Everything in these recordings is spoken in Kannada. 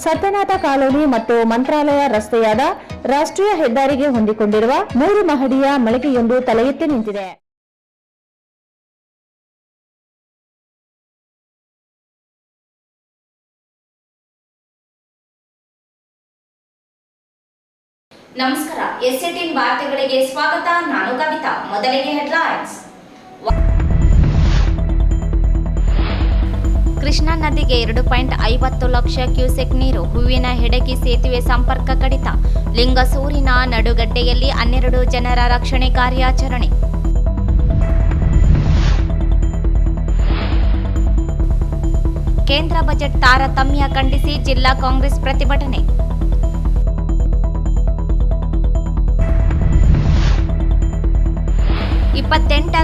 ಸತ್ಯನಾಥ ಕಾಲೋನಿ ಮತ್ತು ಮಂತ್ರಾಲಯ ರಸ್ತೆಯಾದ ರಾಷ್ಟ್ರೀಯ ಹೆದ್ದಾರಿಗೆ ಹೊಂದಿಕೊಂಡಿರುವ 3 ಮಹಡಿಯ ಮಳಿಗೆಯೊಂದು ತಲೆ ಎತ್ತಿ ನಿಂತಿದೆ. ನಮಸ್ಕಾರ, ಎಸ್18 ವಾರ್ತೆಗಳಿಗೆ ಸ್ವಾಗತ. ನಾನು ಕವಿತಾ. ಮೊದಲಿಗೆ ಹೆಡ್ಲೈನ್ಸ್. ಕೃಷ್ಣಾ ನದಿಗೆ 2.50 ಲಕ್ಷ ಕ್ಯೂಸೆಕ್ ನೀರು. ಹೂವಿನ ಹೆಡಗಿ ಸೇತುವೆ ಸಂಪರ್ಕ ಕಡಿತ. ಲಿಂಗಸೂರಿನ ನಡುಗಡ್ಡೆಯಲ್ಲಿ 12 ಜನರ ರಕ್ಷಣೆ ಕಾರ್ಯಾಚರಣೆ. ಕೇಂದ್ರ ಬಜೆಟ್ ತಾರತಮ್ಯ ಖಂಡಿಸಿ ಜಿಲ್ಲಾ ಕಾಂಗ್ರೆಸ್ ಪ್ರತಿಭಟನೆ.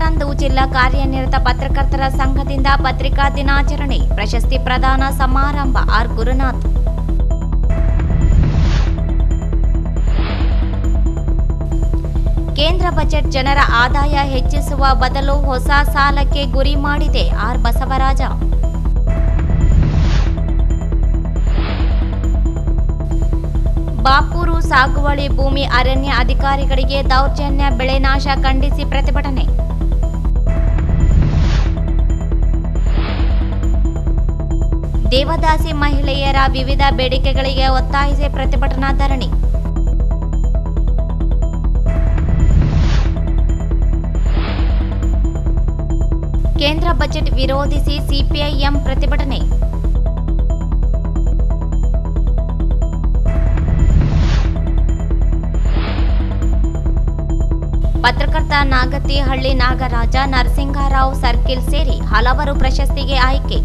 ರಂದು ಜಿಲ್ಲಾ ಕಾರ್ಯನಿರತ ಪತ್ರಕರ್ತರ ಸಂಘದಿಂದ ಪತ್ರಿಕಾ ದಿನಾಚರಣೆ. ಪ್ರಶಸ್ತಿ ಪ್ರದಾನ ಸಮಾರಂಭ. ಆರ್ ಗುರುನಾಥ್. ಕೇಂದ್ರ ಬಜೆಟ್ ಜನರ ಆದಾಯ ಹೆಚ್ಚಿಸುವ ಬದಲು ಹೊಸ ಸಾಲಕ್ಕೆ ಗುರಿ ಮಾಡಿದೆ. ಆರ್ ಬಸವರಾಜ. ಬಾಪೂರು ಸಾಗುವಳಿ ಭೂಮಿ ಅರಣ್ಯ ಅಧಿಕಾರಿಗಳಿಗೆ ದೌರ್ಜನ್ಯ, ಬೆಳೆ ನಾಶ ಖಂಡಿಸಿ ಪ್ರತಿಭಟನೆ. ದೇವದಾಸಿ ಮಹಿಳೆಯರ ವಿವಿಧ ಬೇಡಿಕೆಗಳಿಗೆ ಒತ್ತಾಯಿಸಿ ಪ್ರತಿಭಟನಾ ಧರಣಿ. ಕೇಂದ್ರ ಬಜೆಟ್ ವಿರೋಧಿಸಿ ಸಿಪಿಐಎಂ ಪ್ರತಿಭಟನೆ. ಪತ್ರಕರ್ತ ನಾಗತಿಹಳ್ಳಿ ನಾಗರಾಜ, ನರಸಿಂಗರಾವ್ ಸರ್ಕಿಲ್ ಸೇರಿ ಹಲವರು ಪ್ರಶಸ್ತಿಗೆ ಆಯ್ಕೆ.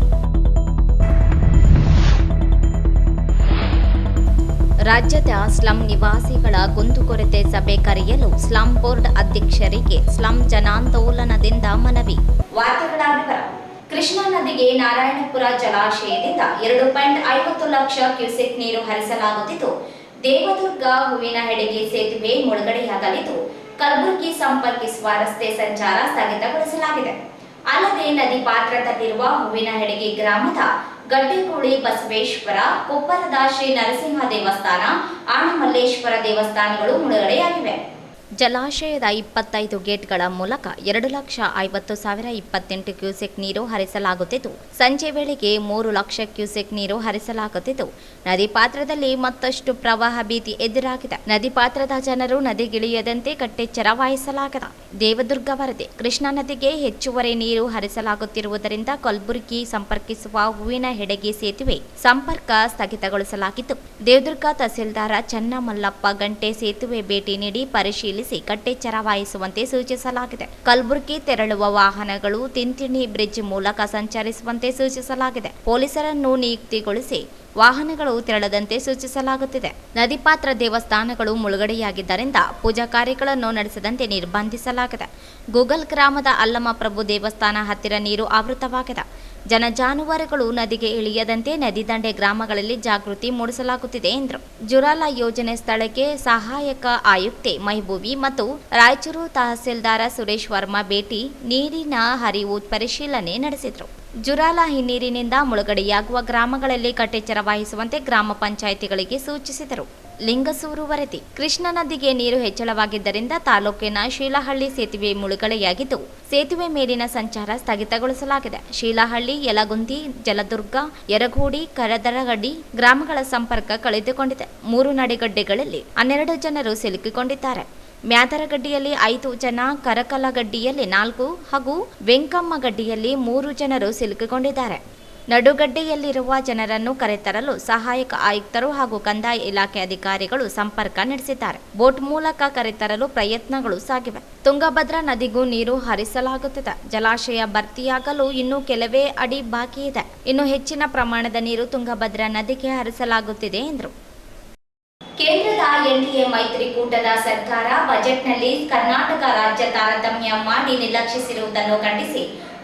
ರಾಜ್ಯದ ಸ್ಲಂ ನಿವಾಸಿಗಳ ಕುಂದುಕೊರತೆ ಸಭೆ ಕರೆಯಲು ಸ್ಲಂ ಬೋರ್ಡ್ ಅಧ್ಯಕ್ಷರಿಗೆ ಸ್ಲಂ ಜನಾಂದೋಲನದಿಂದ ಮನವಿ. ವಾರ್ತೆಗಳ ವಿವರ. ಕೃಷ್ಣಾ ನದಿಗೆ ನಾರಾಯಣಪುರ ಜಲಾಶಯದಿಂದ 2.50 ಲಕ್ಷ ಕ್ಯೂಸೆಕ್ ನೀರು ಹರಿಸಲಾಗುತ್ತಿದ್ದು, ದೇವದುರ್ಗ ಹೂವಿನ ಹೆಡಗಿ ಸೇತುವೆ ಮುಳುಗಡೆಯಾಗಲಿದ್ದು, ಕಲಬುರಗಿ ಸಂಪರ್ಕಿಸುವ ರಸ್ತೆ ಸಂಚಾರ ಸ್ಥಗಿತಗೊಳಿಸಲಾಗಿದೆ. ಅಲ್ಲದೆ ನದಿ ಪಾತ್ರದಲ್ಲಿರುವ ಹೂವಿನ ಹೆಡಗಿ ಗ್ರಾಮದ ಗಡ್ಡೆಗೂಳಿ ಬಸವೇಶ್ವರ, ಕೊಪ್ಪರದ ಶ್ರೀ ನರಸಿಂಹ ದೇವಸ್ಥಾನ, ಆನಮಲ್ಲೇಶ್ವರ ದೇವಸ್ಥಾನಗಳು ಮುಳುಗಡೆಯಾಗಿವೆ. ಜಲಾಶಯದ 25 ಗೇಟ್ಗಳ ಮೂಲಕ 2,50,028 ಕ್ಯೂಸೆಕ್ ನೀರು ಹರಿಸಲಾಗುತ್ತಿದ್ದು, ಸಂಜೆ ವೇಳೆಗೆ 3 ಲಕ್ಷ ಕ್ಯೂಸೆಕ್ ನೀರು ಹರಿಸಲಾಗುತ್ತಿದ್ದು, ನದಿ ಪಾತ್ರದಲ್ಲಿ ಮತ್ತಷ್ಟು ಪ್ರವಾಹ ಭೀತಿ ಎದುರಾಗಿದೆ. ನದಿ ಪಾತ್ರದ ಜನರು ನದಿಗಿಳಿಯದಂತೆ ಕಟ್ಟೆಚ್ಚರ ವಹಿಸಲಾಗಿದೆ. ದೇವದುರ್ಗ ವರದಿ. ಕೃಷ್ಣಾ ನದಿಗೆ ಹೆಚ್ಚುವರಿ ನೀರು ಹರಿಸಲಾಗುತ್ತಿರುವುದರಿಂದ ಕಲಬುರಗಿ ಸಂಪರ್ಕಿಸುವ ಹೂವಿನ ಹೆಡಗಿ ಸೇತುವೆ ಸಂಪರ್ಕ ಸ್ಥಗಿತಗೊಳಿಸಲಾಗಿತ್ತು. ದೇವದುರ್ಗ ತಹಸೀಲ್ದಾರ್ ಚನ್ನಮಲ್ಲಪ್ಪ ಗಂಟೆ ಸೇತುವೆ ಭೇಟಿ ನೀಡಿ ಪರಿಶೀಲಿಸಿ ಕಟ್ಟೆಚ್ಚರ ವಹಿಸುವಂತೆ ಸೂಚಿಸಲಾಗಿದೆ. ಕಲಬುರಗಿ ತೆರಳುವ ವಾಹನಗಳು ತಿಂತಿಣಿ ಬ್ರಿಡ್ಜ್ ಮೂಲಕ ಸಂಚರಿಸುವಂತೆ ಸೂಚಿಸಲಾಗಿದೆ. ಪೊಲೀಸರನ್ನು ನಿಯುಕ್ತಿಗೊಳಿಸಿ ವಾಹನಗಳು ತೆರಳದಂತೆ ಸೂಚಿಸಲಾಗುತ್ತಿದೆ. ನದಿ ಪಾತ್ರ ದೇವಸ್ಥಾನಗಳು ಮುಳುಗಡೆಯಾಗಿದ್ದರಿಂದ ಪೂಜಾ ಕಾರ್ಯಗಳನ್ನು ನಡೆಸದಂತೆ ನಿರ್ಬಂಧಿಸಲಾಗಿದೆ. ಗೂಗಲ್ ಗ್ರಾಮದ ಅಲ್ಲಮಪ್ರಭು ದೇವಸ್ಥಾನ ಹತ್ತಿರ ನೀರು ಆವೃತವಾಗಿದೆ. ಜಾನುವಾರುಗಳು ನದಿಗೆ ಇಳಿಯದಂತೆ ನದಿ ದಂಡೆ ಗ್ರಾಮಗಳಲ್ಲಿ ಜಾಗೃತಿ ಮೂಡಿಸಲಾಗುತ್ತಿದೆ ಎಂದರು. ಜುರಾಲ ಯೋಜನೆ ಸ್ಥಳಕ್ಕೆ ಸಹಾಯಕ ಆಯುಕ್ತೆ ಮೆಹಬೂಬಿ ಮತ್ತು ರಾಯಚೂರು ತಹಸೀಲ್ದಾರ್ ಸುರೇಶ್ ವರ್ಮಾ ಭೇಟಿ ನೀರಿನ ಹರಿವು ಪರಿಶೀಲನೆ ನಡೆಸಿದರು. ಜುರಾಲ ಹಿನ್ನೀರಿನಿಂದ ಮುಳುಗಡೆಯಾಗುವ ಗ್ರಾಮಗಳಲ್ಲಿ ಕಟ್ಟೆಚ್ಚರ ವಹಿಸುವಂತೆ ಗ್ರಾಮ ಪಂಚಾಯಿತಿಗಳಿಗೆ ಸೂಚಿಸಿದರು. ಲಿಂಗಸೂರು ವರದಿ. ಕೃಷ್ಣಾ ನದಿಗೆ ನೀರು ಹೆಚ್ಚಳವಾಗಿದ್ದರಿಂದ ತಾಲೂಕಿನ ಶೀಲಹಳ್ಳಿ ಸೇತುವೆ ಮುಳುಗಡೆಯಾಗಿದ್ದು, ಸೇತುವೆ ಮೇಲಿನ ಸಂಚಾರ ಸ್ಥಗಿತಗೊಳಿಸಲಾಗಿದೆ. ಶೀಲಹಳ್ಳಿ, ಯಲಗುಂದಿ, ಜಲದುರ್ಗ, ಯರಗೋಡಿ, ಕರದರಗಡ್ಡಿ ಗ್ರಾಮಗಳ ಸಂಪರ್ಕ ಕಳೆದುಕೊಂಡಿದೆ. 3 ನಡಿಗಡ್ಡೆಗಳಲ್ಲಿ 12 ಜನರು ಸಿಲುಕಿಕೊಂಡಿದ್ದಾರೆ. ಮ್ಯಾದರಗಡ್ಡಿಯಲ್ಲಿ 5 ಜನ, ಕರಕಲಗಡ್ಡಿಯಲ್ಲಿ 4 ಹಾಗೂ ವೆಂಕಮ್ಮಗಡ್ಡಿಯಲ್ಲಿ 3 ಜನರು ಸಿಲುಕಿಕೊಂಡಿದ್ದಾರೆ. ನಡುಗಡ್ಡೆಯಲ್ಲಿರುವ ಜನರನ್ನು ಕರೆತರಲು ಸಹಾಯಕ ಆಯುಕ್ತರು ಹಾಗೂ ಕಂದಾಯ ಇಲಾಖೆ ಅಧಿಕಾರಿಗಳು ಸಂಪರ್ಕ ನಡೆಸಿದ್ದಾರೆ. ಬೋಟ್ ಮೂಲಕ ಕರೆತರಲು ಪ್ರಯತ್ನಗಳು ಸಾಗಿವೆ. ತುಂಗಭದ್ರಾ ನದಿಗೂ ನೀರು ಹರಿಸಲಾಗುತ್ತಿದೆ. ಜಲಾಶಯ ಭರ್ತಿಯಾಗಲು ಇನ್ನೂ ಕೆಲವೇ ಅಡಿ ಬಾಕಿ ಇದೆ. ಇನ್ನು ಹೆಚ್ಚಿನ ಪ್ರಮಾಣದ ನೀರು ತುಂಗಭದ್ರಾ ನದಿಗೆ ಹರಿಸಲಾಗುತ್ತಿದೆ ಎಂದರು. ಕೇಂದ್ರದ ಎನ್ಡಿಎ ಮೈತ್ರಿಕೂಟದ ಸರ್ಕಾರ ಬಜೆಟ್ನಲ್ಲಿ ಕರ್ನಾಟಕ ರಾಜ್ಯ ತಾರತಮ್ಯ ಮಾಡಿ ನಿರ್ಲಕ್ಷಿಸಿರುವುದನ್ನು ಖಂಡಿಸಿ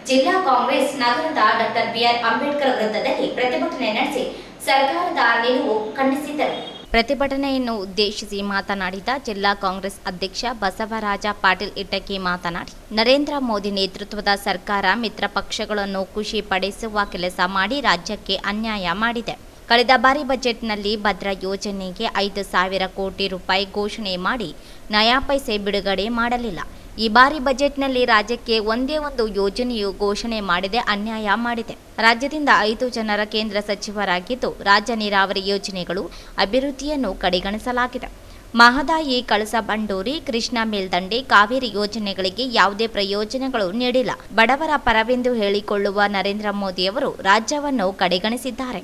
ಜಿಲ್ಲಾ ಕಾಂಗ್ರೆಸ್ ನಗರದ ಡಾಕ್ಟರ್ ಬಿಆರ್ ಅಂಬೇಡ್ಕರ್ ವೃತ್ತದಲ್ಲಿ ಪ್ರತಿಭಟನೆ ನಡೆಸಿ ಸರ್ಕಾರದ ನಿಲುವು ಖಂಡಿಸಿದರು. ಪ್ರತಿಭಟನೆಯನ್ನು ಉದ್ದೇಶಿಸಿ ಮಾತನಾಡಿದ ಜಿಲ್ಲಾ ಕಾಂಗ್ರೆಸ್ ಅಧ್ಯಕ್ಷ ಬಸವರಾಜ ಪಾಟೀಲ್ ಇಟಕಿ ಮಾತನಾಡಿ, ನರೇಂದ್ರ ಮೋದಿ ನೇತೃತ್ವದ ಸರ್ಕಾರ ಮಿತ್ರ ಪಕ್ಷಗಳನ್ನು ಖುಷಿ ಪಡಿಸುವ ಕೆಲಸ ಮಾಡಿ ರಾಜ್ಯಕ್ಕೆ ಅನ್ಯಾಯ ಮಾಡಿದೆ. ಕಳೆದ ಬಾರಿ ಬಜೆಟ್ನಲ್ಲಿ ಭದ್ರಾ ಯೋಜನೆಗೆ 5,000 ಕೋಟಿ ರೂಪಾಯಿ ಘೋಷಣೆ ಮಾಡಿ ನಯಾ ಪೈಸೆ ಬಿಡುಗಡೆ ಮಾಡಲಿಲ್ಲ. ಈ ಬಾರಿ ಬಜೆಟ್ನಲ್ಲಿ ರಾಜ್ಯಕ್ಕೆ ಒಂದೇ ಒಂದು ಯೋಜನೆಯು ಘೋಷಣೆ ಮಾಡದೆ ಅನ್ಯಾಯ ಮಾಡಿದೆ. ರಾಜ್ಯದಿಂದ 5 ಜನರ ಕೇಂದ್ರ ಸಚಿವರಾಗಿದ್ದು ರಾಜ್ಯ ನೀರಾವರಿ ಯೋಜನೆಗಳು ಅಭಿವೃದ್ಧಿಯನ್ನು ಕಡೆಗಣಿಸಲಾಗಿದೆ. ಮಹದಾಯಿ, ಕಳಸಾ ಬಂಡೂರಿ, ಕೃಷ್ಣಾ ಮೇಲ್ದಂಡೆ, ಕಾವೇರಿ ಯೋಜನೆಗಳಿಗೆ ಯಾವುದೇ ಪ್ರಯೋಜನಗಳು ನೀಡಿಲ್ಲ. ಬಡವರ ಪರವೆಂದು ಹೇಳಿಕೊಳ್ಳುವ ನರೇಂದ್ರ ಮೋದಿಯವರು ರಾಜ್ಯವನ್ನು ಕಡೆಗಣಿಸಿದ್ದಾರೆ.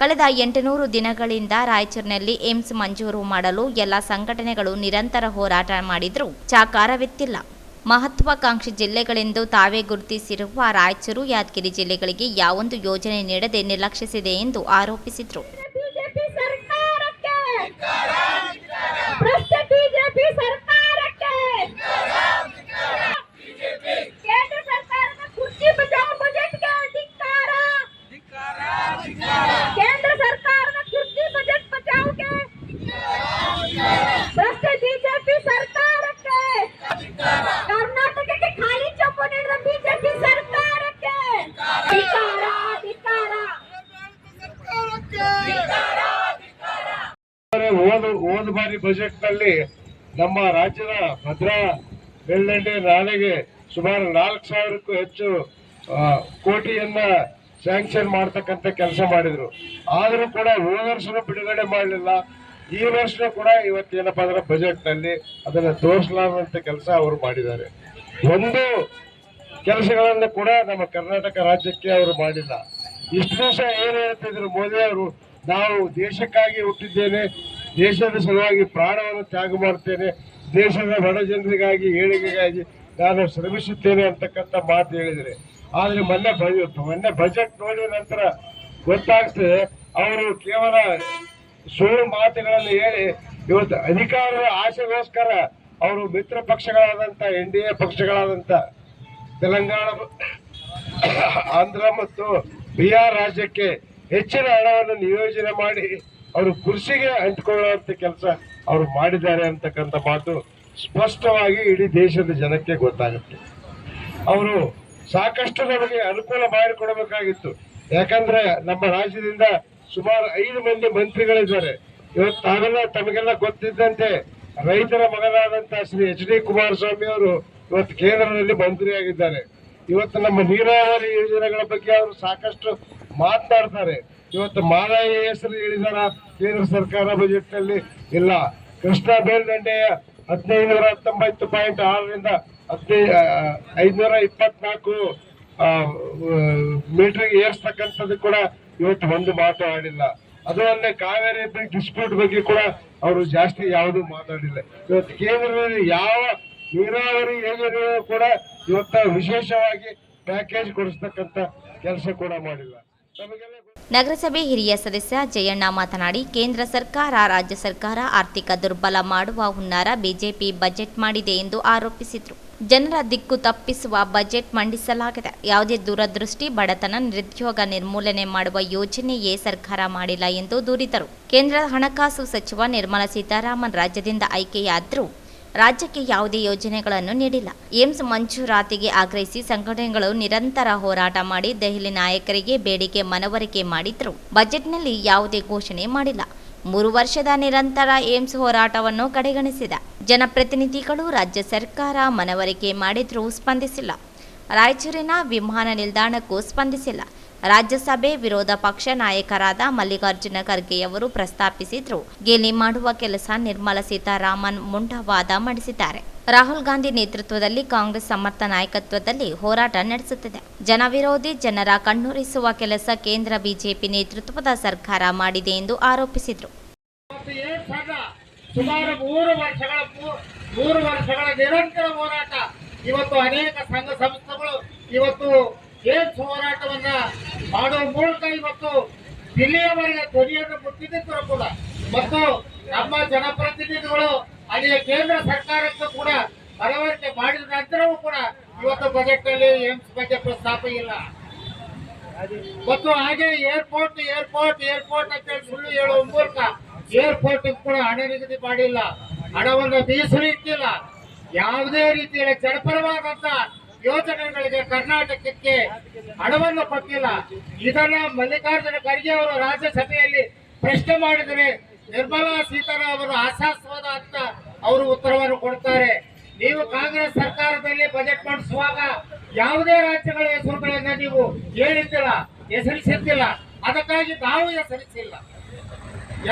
ಕಳೆದ 800 ದಿನಗಳಿಂದ ರಾಯಚೂರಿನಲ್ಲಿ ಏಮ್ಸ್ ಮಂಜೂರು ಮಾಡಲು ಎಲ್ಲ ಸಂಘಟನೆಗಳು ನಿರಂತರ ಹೋರಾಟ ಮಾಡಿದರೂ ಸಾಕಾರವೆತ್ತಿಲ್ಲ. ಮಹತ್ವಾಕಾಂಕ್ಷಿ ಜಿಲ್ಲೆಗಳೆಂದು ತಾವೇ ಗುರುತಿಸಿರುವ ರಾಯಚೂರು, ಯಾದಗಿರಿ ಜಿಲ್ಲೆಗಳಿಗೆ ಯಾವೊಂದು ಯೋಜನೆ ನೀಡದೆ ನಿರ್ಲಕ್ಷಿಸಿದೆ ಎಂದು ಆರೋಪಿಸಿದರು. ಹೋದ ಬಾರಿ ಬಜೆಟ್ ನಲ್ಲಿ ನಮ್ಮ ರಾಜ್ಯದ ಭದ್ರಾ ಮೇಲ್ದಂಡೆ ನಾಲೆಗೆ ಸುಮಾರು 4,000ಕ್ಕೂ ಹೆಚ್ಚು ಕೋಟಿಯನ್ನ ಸ್ಯಾಂಕ್ಷನ್ ಮಾಡ್ತಕ್ಕಂಥ ಕೆಲಸ ಮಾಡಿದ್ರು. ಆದರೂ ಕೂಡ ಹೋದ ವರ್ಷನೂ ಬಿಡುಗಡೆ ಮಾಡಲಿಲ್ಲ. ಈ ವರ್ಷ ಕೂಡ ಇವತ್ತೇನಪ್ಪ ಅಂದ್ರೆ ಬಜೆಟ್ ನಲ್ಲಿ ಅದನ್ನ ತೋರಿಸಲಾದಂತ ಕೆಲಸ ಅವರು ಮಾಡಿದ್ದಾರೆ. ಒಂದು ಕೆಲಸಗಳನ್ನು ಕೂಡ ನಮ್ಮ ಕರ್ನಾಟಕ ರಾಜ್ಯಕ್ಕೆ ಅವರು ಮಾಡಿಲ್ಲ. ಇಷ್ಟು ದಿವಸ ಏನ್ ಹೇಳ್ತಿದ್ರು ಮೋದಿ ಅವರು, ನಾವು ದೇಶಕ್ಕಾಗಿ ಹುಟ್ಟಿದ್ದೇನೆ, ದೇಶದ ಸಲುವಾಗಿ ಪ್ರಾಣವನ್ನು ತ್ಯಾಗ ಮಾಡ್ತೇನೆ, ದೇಶದ ಬಡ ಜನರಿಗಾಗಿ ಏಳಿಗೆಗಾಗಿ ನಾನು ಶ್ರಮಿಸುತ್ತೇನೆ ಅಂತಕ್ಕಂಥ ಮಾತು ಹೇಳಿದರೆ, ಆದ್ರೆ ಮೊನ್ನೆ ಬಜೆಟ್ ನೋಡಿದ ನಂತರ ಗೊತ್ತಾಗ್ತದೆ ಅವರು ಕೇವಲ ಸುಳ್ಳು ಮಾತುಗಳನ್ನು ಹೇಳಿ ಇವತ್ತು ಅಧಿಕಾರದ ಆಸೆಗೋಸ್ಕರ ಅವರು ಮಿತ್ರ ಪಕ್ಷಗಳಾದಂತ NDA ಪಕ್ಷಗಳಾದಂತ ತೆಲಂಗಾಣ, ಆಂಧ್ರ ಮತ್ತು ಬಿಹಾರ್ ರಾಜ್ಯಕ್ಕೆ ಹೆಚ್ಚಿನ ಹಣವನ್ನು ನಿಯೋಜನೆ ಮಾಡಿ ಅವರು ಕುರ್ಸಿಗೆ ಅಂಟಿಕೊಳ್ಳುವಂತ ಕೆಲಸ ಅವರು ಮಾಡಿದ್ದಾರೆ ಅಂತಕ್ಕಂಥ ಮಾತು ಸ್ಪಷ್ಟವಾಗಿ ಇಡೀ ದೇಶದ ಜನಕ್ಕೆ ಗೊತ್ತಾಗುತ್ತೆ. ಅವರು ಸಾಕಷ್ಟು ನಮಗೆ ಅನುಕೂಲ ಮಾಡಿಕೊಡಬೇಕಾಗಿತ್ತು. ಯಾಕಂದ್ರೆ ನಮ್ಮ ರಾಜ್ಯದಿಂದ ಸುಮಾರು 5 ಮಂದಿ ಮಂತ್ರಿಗಳಿದ್ದಾರೆ. ಇವತ್ತು ತಮಗೆಲ್ಲ ಗೊತ್ತಿದ್ದಂತೆ ರೈತರ ಮಗನಾದಂತ ಶ್ರೀ HD ಕುಮಾರಸ್ವಾಮಿ ಅವರು ಇವತ್ತು ಕೇಂದ್ರದಲ್ಲಿ ಮಂತ್ರಿಯಾಗಿದ್ದಾರೆ. ಇವತ್ತು ನಮ್ಮ ನೀರಾವರಿ ಯೋಜನೆಗಳ ಬಗ್ಗೆ ಅವರು ಸಾಕಷ್ಟು ಮಾತನಾಡ್ತಾರೆ. ಇವತ್ತು ಮಹದಾಯಿ ಹೆಸರು ಹೇಳಿದಾರ ಕೇಂದ್ರ ಸರ್ಕಾರ ಬಜೆಟ್ ನಲ್ಲಿ ಇಲ್ಲ. ಕೃಷ್ಣಾ ಮೇಲ್ದಂಡೆಯ 1519.6ರಿಂದ 524 ಮೀಟರ್ಗೆ ಏರ್ಸ್ತಕ್ಕಂಥದ್ದು ಕೂಡ ಇವತ್ತು ಒಂದು ಮಾತು ಆಡಿಲ್ಲ. ಅದು ಅಲ್ಲದೆ ಕಾವೇರಿ ಡಿಸ್ಪ್ಯೂಟ್ ಬಗ್ಗೆ ಕೂಡ ಅವರು ಜಾಸ್ತಿ ಯಾವುದೂ ಮಾತಾಡಿಲ್ಲ. ಇವತ್ತು ಕೇಂದ್ರದಲ್ಲಿ ಯಾವ ನೀರಾವರಿ ಯೋಜನೆಗಳು ಕೂಡ ಇವತ್ತು ವಿಶೇಷವಾಗಿ ಪ್ಯಾಕೇಜ್ ಕೊಡಿಸ್ತಕ್ಕಂಥ ಕೆಲಸ ಕೂಡ ಮಾಡಿಲ್ಲ. ನಗರಸಭೆ ಹಿರಿಯ ಸದಸ್ಯ ಜಯಣ್ಣ ಮಾತನಾಡಿ, ಕೇಂದ್ರ ಸರ್ಕಾರ, ರಾಜ್ಯ ಸರ್ಕಾರ ಆರ್ಥಿಕ ದುರ್ಬಲ ಮಾಡುವ ಹುನ್ನಾರ ಬಿಜೆಪಿ ಬಜೆಟ್ ಮಾಡಿದೆ ಎಂದು ಆರೋಪಿಸಿದರು. ಜನರ ದಿಕ್ಕು ತಪ್ಪಿಸುವ ಬಜೆಟ್ ಮಂಡಿಸಲಾಗಿದೆ. ಯಾವುದೇ ದೂರದೃಷ್ಟಿ, ಬಡತನ, ನಿರುದ್ಯೋಗ ನಿರ್ಮೂಲನೆ ಮಾಡುವ ಯೋಜನೆಯೇ ಸರ್ಕಾರ ಮಾಡಿಲ್ಲ ಎಂದು ದೂರಿದರು. ಕೇಂದ್ರ ಹಣಕಾಸು ಸಚಿವ ನಿರ್ಮಲಾ ಸೀತಾರಾಮನ್ ರಾಜ್ಯದಿಂದ ಆಯ್ಕೆಯಾದರೂ ರಾಜ್ಯಕ್ಕೆ ಯಾವುದೇ ಯೋಜನೆಗಳನ್ನು ನೀಡಿಲ್ಲ. ಏಮ್ಸ್ ಮಂಜೂರಾತಿಗೆ ಆಗ್ರಹಿಸಿ ಸಂಘಟನೆಗಳು ನಿರಂತರ ಹೋರಾಟ ಮಾಡಿ ದೆಹಲಿ ನಾಯಕರಿಗೆ ಬೇಡಿಕೆ ಮನವರಿಕೆ ಮಾಡಿದ್ರು. ಬಜೆಟ್ನಲ್ಲಿ ಯಾವುದೇ ಘೋಷಣೆ ಮಾಡಿಲ್ಲ. 3 ವರ್ಷದ ನಿರಂತರ ಏಮ್ಸ್ ಹೋರಾಟವನ್ನು ಕಡೆಗಣಿಸಿದ ಜನಪ್ರತಿನಿಧಿಗಳು ರಾಜ್ಯ ಸರ್ಕಾರ ಮನವರಿಕೆ ಮಾಡಿದ್ರೂ ಸ್ಪಂದಿಸಿಲ್ಲ. ರಾಯಚೂರಿನ ವಿಮಾನ ನಿಲ್ದಾಣಕ್ಕೂ ಸ್ಪಂದಿಸಿಲ್ಲ. ರಾಜ್ಯಸಭೆ ವಿರೋಧ ಪಕ್ಷ ನಾಯಕರಾದ ಮಲ್ಲಿಕಾರ್ಜುನ ಖರ್ಗೆಯವರು ಪ್ರಸ್ತಾಪಿಸಿದ್ರು. ಗೇಲಿ ಮಾಡುವ ಕೆಲಸ ನಿರ್ಮಲಾ ಸೀತಾರಾಮನ್ ಮುಂಡವಾದ ಮಂಡಿಸಿದ್ದಾರೆ. ರಾಹುಲ್ ಗಾಂಧಿ ನೇತೃತ್ವದಲ್ಲಿ ಕಾಂಗ್ರೆಸ್ ಸಮರ್ಥ ನಾಯಕತ್ವದಲ್ಲಿ ಹೋರಾಟ ನಡೆಸುತ್ತಿದೆ. ಜನವಿರೋಧಿ, ಜನರ ಕಣ್ಣುರಿಸುವ ಕೆಲಸ ಕೇಂದ್ರ ಬಿಜೆಪಿ ನೇತೃತ್ವದ ಸರ್ಕಾರ ಮಾಡಿದೆ ಎಂದು ಆರೋಪಿಸಿದರು. ಸುಮಾರು 3 ವರ್ಷಗಳ ನಿರಂತರ ಹೋರಾಟ. ಇವತ್ತು ಅನೇಕ ಸಂಘ ಸಂಸ್ಥೆಗಳು ಇವತ್ತು ಏಮ್ಸ್ ಹೋರಾಟವನ್ನ ಮಾಡುವ ಮೂಲಕ ಇವತ್ತು ದಿಲ್ಲಿಯವರೆಗೆ ಧ್ವನಿಯನ್ನು ಮುಟ್ಟಿದ್ದರೂ ಕೂಡ ಮತ್ತು ನಮ್ಮ ಜನಪ್ರತಿನಿಧಿಗಳು ಅಲ್ಲಿಯ ಕೇಂದ್ರ ಸರ್ಕಾರಕ್ಕೂ ಕೂಡ ಮನವರಿಕೆ ಮಾಡಿದ ನಂತರವೂ ಕೂಡ ಇವತ್ತು ಬಜೆಟ್ ನಲ್ಲಿ ಏಮ್ಸ್ ಬಗ್ಗೆ ಪ್ರಸ್ತಾಪ ಇಲ್ಲ. ಮತ್ತು ಹಾಗೆ ಏರ್ಪೋರ್ಟ್ ಅಂತ ಸುಳ್ಳು ಹೇಳುವ ಮೂಲಕ ಏರ್ಪೋರ್ಟ್ ಕೂಡ ಹಣ ನಿಗದಿ ಮಾಡಿಲ್ಲ, ಹಣವನ್ನು ಮೀಸಲು ಇಟ್ಟಿಲ್ಲ. ಯಾವುದೇ ರೀತಿಯ ಜನಪರವಾದಂತ ಯೋಜನೆಗಳಿಗೆ ಕರ್ನಾಟಕಕ್ಕೆ ಹಣವನ್ನು ಕೊಟ್ಟಿಲ್ಲ. ಇದನ್ನ ಮಲ್ಲಿಕಾರ್ಜುನ ಖರ್ಗೆ ಅವರು ರಾಜ್ಯಸಭೆಯಲ್ಲಿ ಪ್ರಶ್ನೆ ಮಾಡಿದರೆ ನಿರ್ಮಲಾ ಸೀತಾರಾಮನ್ ಅವರು ಆಶಾಸ್ಪದ ಅಂತ ಅವರು ಉತ್ತರವನ್ನು ಕೊಡ್ತಾರೆ. ನೀವು ಕಾಂಗ್ರೆಸ್ ಸರ್ಕಾರದಲ್ಲಿ ಬಜೆಟ್ ಮಂಡಿಸುವಾಗ ಯಾವುದೇ ರಾಜ್ಯಗಳ ಹೆಸರುಗಳನ್ನ ನೀವು ಹೇಳಿದ್ದಿಲ್ಲ, ಹೆಸರಿಸಿದ್ದಿಲ್ಲ. ಅದಕ್ಕಾಗಿ ನಾವು ಹೆಸರಿಸಿಲ್ಲ.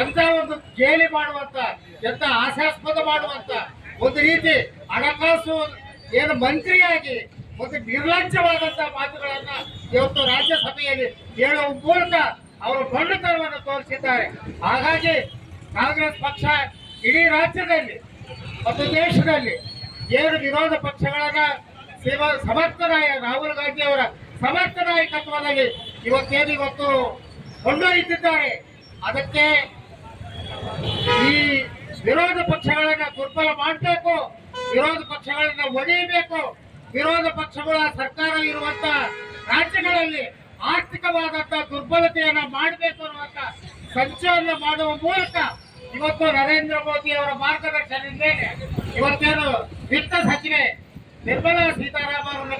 ಎಂತ ಒಂದು ಗೇಲಿ ಮಾಡುವಂತ, ಎಂತ ಆಶಾಸ್ಪದ ಮಾಡುವಂತ ಒಂದು ರೀತಿ ಹಣಕಾಸು ಏನು ಮಂತ್ರಿಯಾಗಿ ಒಂದು ನಿರ್ಲಜ್ಜವಾದಂತ ಮಾತುಗಳನ್ನ ಇವತ್ತು ರಾಜ್ಯಸಭೆಯಲ್ಲಿ ಹೇಳುವ ಮೂಲಕ ಅವರು ಬಂಡತನವನ್ನು ತೋರಿಸಿದ್ದಾರೆ. ಹಾಗಾಗಿ ಕಾಂಗ್ರೆಸ್ ಪಕ್ಷ ಇಡೀ ರಾಜ್ಯದಲ್ಲಿ ಮತ್ತು ದೇಶದಲ್ಲಿ ಏನು ವಿರೋಧ ಪಕ್ಷಗಳನ್ನ ಸಮರ್ಥ ರಾಹುಲ್ ಗಾಂಧಿ ಅವರ ಸಮರ್ಥ ನಾಯಕತ್ವದಲ್ಲಿ ಇವತ್ತು ಕೊಂಡೊಯ್ಯುತ್ತಿದ್ದಾರೆ. ಅದಕ್ಕೆ ಈ ವಿರೋಧ ಪಕ್ಷಗಳನ್ನ ದುರ್ಬಲ ಮಾಡಬೇಕು, ವಿರೋಧ ಪಕ್ಷಗಳನ್ನ ಒಡೆಯಬೇಕು, ವಿರೋಧ ಪಕ್ಷಗಳ ಸರ್ಕಾರ ಇರುವಂತ ರಾಜ್ಯಗಳಲ್ಲಿ ಆರ್ಥಿಕವಾದಂತಹ ದುರ್ಬಲತೆಯನ್ನ ಮಾಡಬೇಕು ಅನ್ನುವಂತ ಸಂಚಲನ ಮಾಡುವ ಮೂಲಕ ಇವತ್ತು ನರೇಂದ್ರ ಮೋದಿ ಅವರ ಮಾರ್ಗದರ್ಶನದ ಮೇಲೆ ಇವತ್ತೇನು ವಿತ್ತ ಸಚಿವೆ ನಿರ್ಮಲಾ ಸೀತಾರಾಮನ್ ಅವರನ್ನು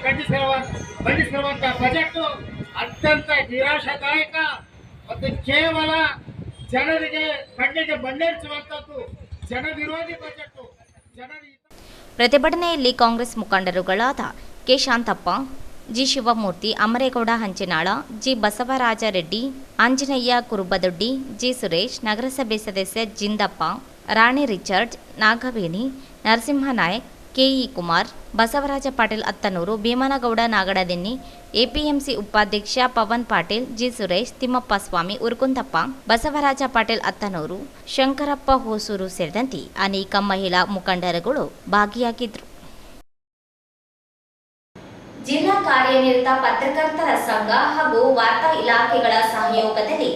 ಮಂಡಿಸಿರುವಂತಹ ಬಜೆಟ್ ಅತ್ಯಂತ ನಿರಾಶಾದಾಯಕ ಮತ್ತು ಕೇವಲ ಜನರಿಗೆ ಕಣ್ಣಿಗೆ ಮಣ್ಣೇರಿಸುವಂತದ್ದು, ಜನ ವಿರೋಧಿ ಬಜೆಟ್. ಪ್ರತಿಭಟನೆಯಲ್ಲಿ ಕಾಂಗ್ರೆಸ್ ಮುಖಂಡರುಗಳಾದ K Shantappa, G Shivamurthy, Amaregowda Hanchinal, G Basavaraj Reddy, Anjaneya Kurubadoddi, G Suresh, ನಗರಸಭೆ ಸದಸ್ಯ Jindappa, Rani Richard, Nagaveni, Narasimhanayak, KE Kumar, Basavaraj Patil Attanur, Bheemanagowda Nagadadenni, APMC ಉಪಾಧ್ಯಕ್ಷ ಪವನ್ ಪಾಟೀಲ್, ಜಿ ಸುರೇಶ್, ತಿಮ್ಮಪ್ಪ ಸ್ವಾಮಿ, ಉರ್ಕುಂದಪ್ಪ, ಬಸವರಾಜ ಪಾಟೀಲ್ ಅತ್ತನೂರು, ಶಂಕರಪ್ಪ ಹೊಸೂರು ಸೇರಿದಂತೆ ಅನೇಕ ಮಹಿಳಾ ಮುಖಂಡರುಗಳು ಭಾಗಿಯಾಗಿದ್ದರು. ಜಿಲ್ಲಾ ಕಾರ್ಯನಿರತ ಪತ್ರಕರ್ತರ ಸಂಘ ಹಾಗೂ ವಾರ್ತಾ ಇಲಾಖೆಗಳ ಸಹಯೋಗದಲ್ಲಿ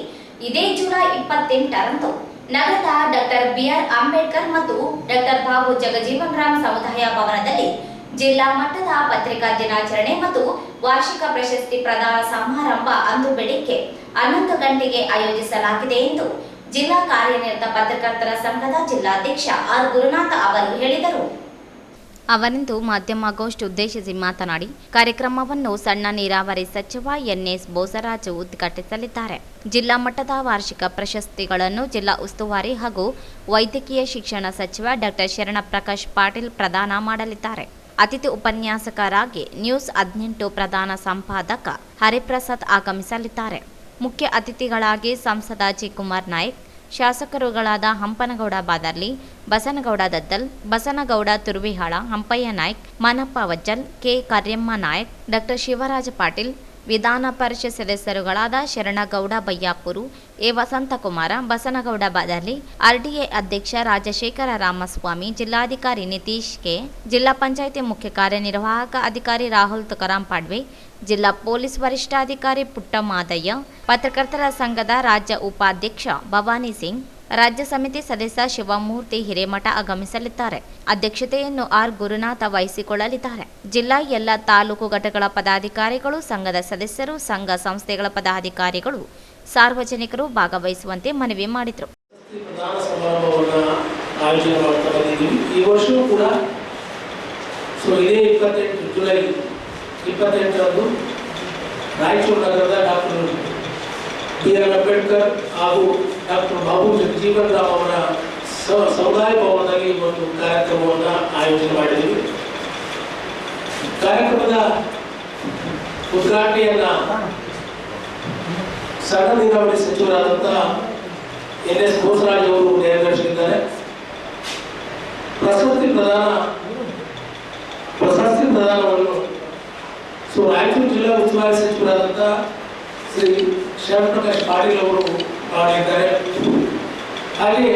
ಇದೇ ಜುಲೈ 28ರಂದು ನಗರದ ಡಾಕ್ಟರ್ ಬಿಆರ್ ಅಂಬೇಡ್ಕರ್ ಮತ್ತು ಡಾಕ್ಟರ್ ಬಾಬು ಜಗಜೀವನ್ ರಾಮ್ ಸಮುದಾಯ ಭವನದಲ್ಲಿ ಜಿಲ್ಲಾ ಮಟ್ಟದ ಪತ್ರಿಕಾ ದಿನಾಚರಣೆ ಮತ್ತು ವಾರ್ಷಿಕ ಪ್ರಶಸ್ತಿ ಪ್ರದಾನ ಸಮಾರಂಭ ಅಂದು ಬೆಳಿಗ್ಗೆ 11 ಗಂಟೆಗೆ ಆಯೋಜಿಸಲಾಗಿದೆ ಎಂದು ಜಿಲ್ಲಾ ಕಾರ್ಯನಿರತ ಪತ್ರಕರ್ತರ ಸಂಘದ ಜಿಲ್ಲಾಧ್ಯಕ್ಷ ಆರ್ ಗುರುನಾಥ ಅವರು ಹೇಳಿದರು. ಅವರಿಂದು ಮಾಧ್ಯಮಗೋಷ್ಠಿ ಉದ್ದೇಶಿಸಿ ಮಾತನಾಡಿ, ಕಾರ್ಯಕ್ರಮವನ್ನು ಸಣ್ಣ ನೀರಾವರಿ ಸಚಿವ ಎನ್ಎಸ್ ಬೋಸರಾಜು ಉದ್ಘಾಟಿಸಲಿದ್ದಾರೆ. ಜಿಲ್ಲಾ ಮಟ್ಟದ ವಾರ್ಷಿಕ ಪ್ರಶಸ್ತಿಗಳನ್ನು ಜಿಲ್ಲಾ ಉಸ್ತುವಾರಿ ಹಾಗೂ ವೈದ್ಯಕೀಯ ಶಿಕ್ಷಣ ಸಚಿವ ಡಾಕ್ಟರ್ ಶರಣಪ್ರಕಾಶ್ ಪಾಟೀಲ್ ಪ್ರದಾನ ಮಾಡಲಿದ್ದಾರೆ. ಅತಿಥಿ ಉಪನ್ಯಾಸಕರಾಗಿ ನ್ಯೂಸ್ 18 ಪ್ರಧಾನ ಸಂಪಾದಕ ಹರಿಪ್ರಸಾದ್ ಆಗಮಿಸಲಿದ್ದಾರೆ. ಮುಖ್ಯ ಅತಿಥಿಗಳಾಗಿ ಸಂಸದ ಜಿ ಕುಮಾರ್ ನಾಯ್ಕ್, ಶಾಸಕರುಗಳಾದ ಹಂಪನಗೌಡ ಬಾದರ್ಲಿ, ಬಸನಗೌಡ ದದ್ದಲ್, ಬಸನಗೌಡ ತುರ್ವಿಹಾಳ, ಹಂಪಯ್ಯ ನಾಯ್ಕ್, ಮಾನಪ್ಪ ವಜ್ಜಲ್, ಕೆ ಕಾರ್ಯಮ್ಮ ನಾಯ್ಕ್, ಡಾಕ್ಟರ್ ಶಿವರಾಜ ಪಾಟೀಲ್, ವಿಧಾನ ಪರಿಷತ್ ಸದಸ್ಯರುಗಳಾದ ಶರಣಗೌಡ ಬಯ್ಯಾಪುರು, ಎ ವಸಂತಕುಮಾರ, ಬಸನಗೌಡ ಬಾದರ್ಲಿ, ಆರ್ಡಿಎ ಅಧ್ಯಕ್ಷ ರಾಜಶೇಖರ ರಾಮಸ್ವಾಮಿ, ಜಿಲ್ಲಾಧಿಕಾರಿ ನಿತೀಶ್ ಕೆ, ಜಿಲ್ಲಾ ಪಂಚಾಯಿತಿ ಮುಖ್ಯ ಕಾರ್ಯನಿರ್ವಾಹಕ ಅಧಿಕಾರಿ ರಾಹುಲ್ ತುಕಾರಾಂ ಪಾಡ್ವೆ, ಜಿಲ್ಲಾ ಪೊಲೀಸ್ ವರಿಷ್ಠಾಧಿಕಾರಿ ಪುಟ್ಟಮಾದಯ್ಯ, ಪತ್ರಕರ್ತರ ಸಂಘದ ರಾಜ್ಯ ಉಪಾಧ್ಯಕ್ಷ ಭವಾನಿ ಸಿಂಗ್, ರಾಜ್ಯ ಸಮಿತಿ ಸದಸ್ಯ ಶಿವಮೂರ್ತಿ ಹಿರೇಮಠ ಆಗಮಿಸಲಿದ್ದಾರೆ. ಅಧ್ಯಕ್ಷತೆಯನ್ನು ಆರ್ ಗುರುನಾಥ ವಹಿಸಿಕೊಳ್ಳಲಿದ್ದಾರೆ. ಜಿಲ್ಲಾ ಎಲ್ಲ ತಾಲೂಕು ಘಟಕಗಳ ಪದಾಧಿಕಾರಿಗಳು, ಸಂಘದ ಸದಸ್ಯರು, ಸಂಘ ಸಂಸ್ಥೆಗಳ ಪದಾಧಿಕಾರಿಗಳು, ಸಾರ್ವಜನಿಕರು ಭಾಗವಹಿಸುವಂತೆ ಮನವಿ ಮಾಡಿದರು. ಈ ವರ್ಷವೂ ಕೂಡ ಇದೇ 28 ಜುಲೈ 28ರಂದು ರಾಯಚೂರು ನಗರದ ಡಾಕ್ಟರ್ ಬಿಆರ್ ಅಂಬೇಡ್ಕರ್ ಹಾಗೂ ಡಾಕ್ಟರ್ ಬಾಬು ಜಗಜೀವನ್ ರಾಮ್ ಅವರ ಸಮುದಾಯ ಭವನದಲ್ಲಿ ಒಂದು ಕಾರ್ಯಕ್ರಮವನ್ನು ಆಯೋಜನೆ ಮಾಡಿದ್ದೀವಿ. ಕಾರ್ಯಕ್ರಮದ ಉದ್ಘಾಟನೆಯನ್ನ ಸಣ್ಣ ನೀರಾವರಿ ಸಚಿವರಾದಂಥ ಎನ್ಎಸ್ ಬೋಸರಾಜ್ ಅವರು ನೆರವೇರಿಸಿದ್ದಾರೆ. ಪ್ರಶಸ್ತಿ ಪ್ರದಾನವನ್ನು ರಾಯಚೂರು ಜಿಲ್ಲಾ ಉಸ್ತುವಾರಿ ಸಚಿವರಾದಂಥ ಶ್ರೀ ಶರಣಪ್ರಕಾಶ್ ಪಾಟೀಲ್ ಅವರು ಮಾಡಿದ್ದಾರೆ. ಹಾಗೆ